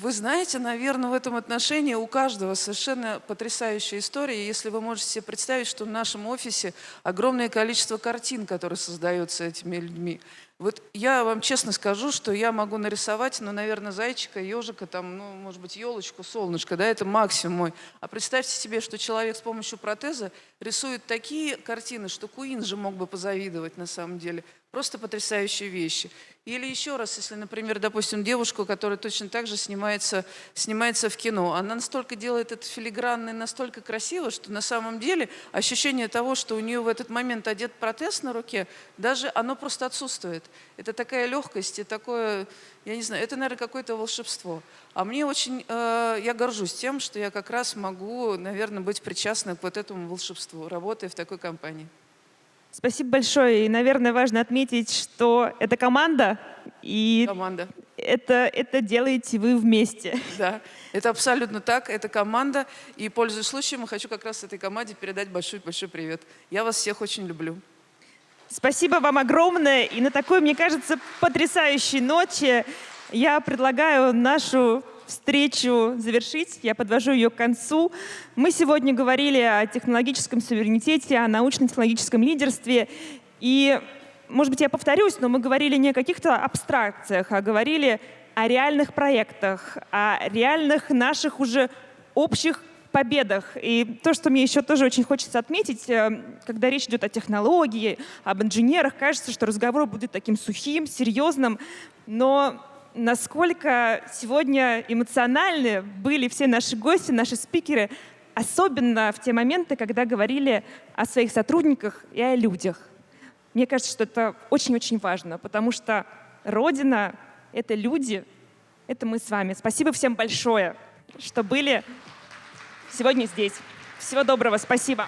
Вы знаете, наверное, в этом отношении у каждого совершенно потрясающая история. Если вы можете себе представить, что в нашем офисе огромное количество картин, которые создаются этими людьми. Вот я вам честно скажу, что я могу нарисовать, ну, наверное, зайчика, ежика, там, ну, может быть, елочку, солнышко, да, это максимум мой. А представьте себе, что человек с помощью протеза рисует такие картины, что Куин же мог бы позавидовать на самом деле. Просто потрясающие вещи. Или еще раз, если, например, допустим, девушку, которая точно так же снимается в кино, она настолько делает это филигранно и настолько красиво, что на самом деле ощущение того, что у нее в этот момент одет протез на руке, даже оно просто отсутствует. Это такая легкость и такое, я не знаю, это, наверное, какое-то волшебство. А мне очень, я горжусь тем, что я как раз могу, наверное, быть причастна к вот этому волшебству, работая в такой компании. Спасибо большое. И, наверное, важно отметить, что это команда, и это делаете вы вместе. Да, это абсолютно так, это команда. И, пользуясь случаем, я хочу как раз этой команде передать большой-большой привет. Я вас всех очень люблю. Спасибо вам огромное. И на такой, мне кажется, потрясающей ноте я предлагаю нашу встречу завершить. Я подвожу ее к концу. Мы сегодня говорили о технологическом суверенитете, о научно-технологическом лидерстве. И, может быть, я повторюсь, но мы говорили не о каких-то абстракциях, а говорили о реальных проектах, о реальных наших уже общих победах. И то, что мне еще тоже очень хочется отметить, когда речь идет о технологии, об инженерах, кажется, что разговор будет таким сухим, серьезным, но насколько сегодня эмоциональны были все наши гости, наши спикеры, особенно в те моменты, когда говорили о своих сотрудниках и о людях. Мне кажется, что это очень-очень важно, потому что Родина — это люди, это мы с вами. Спасибо всем большое, что были сегодня здесь. Всего доброго, спасибо.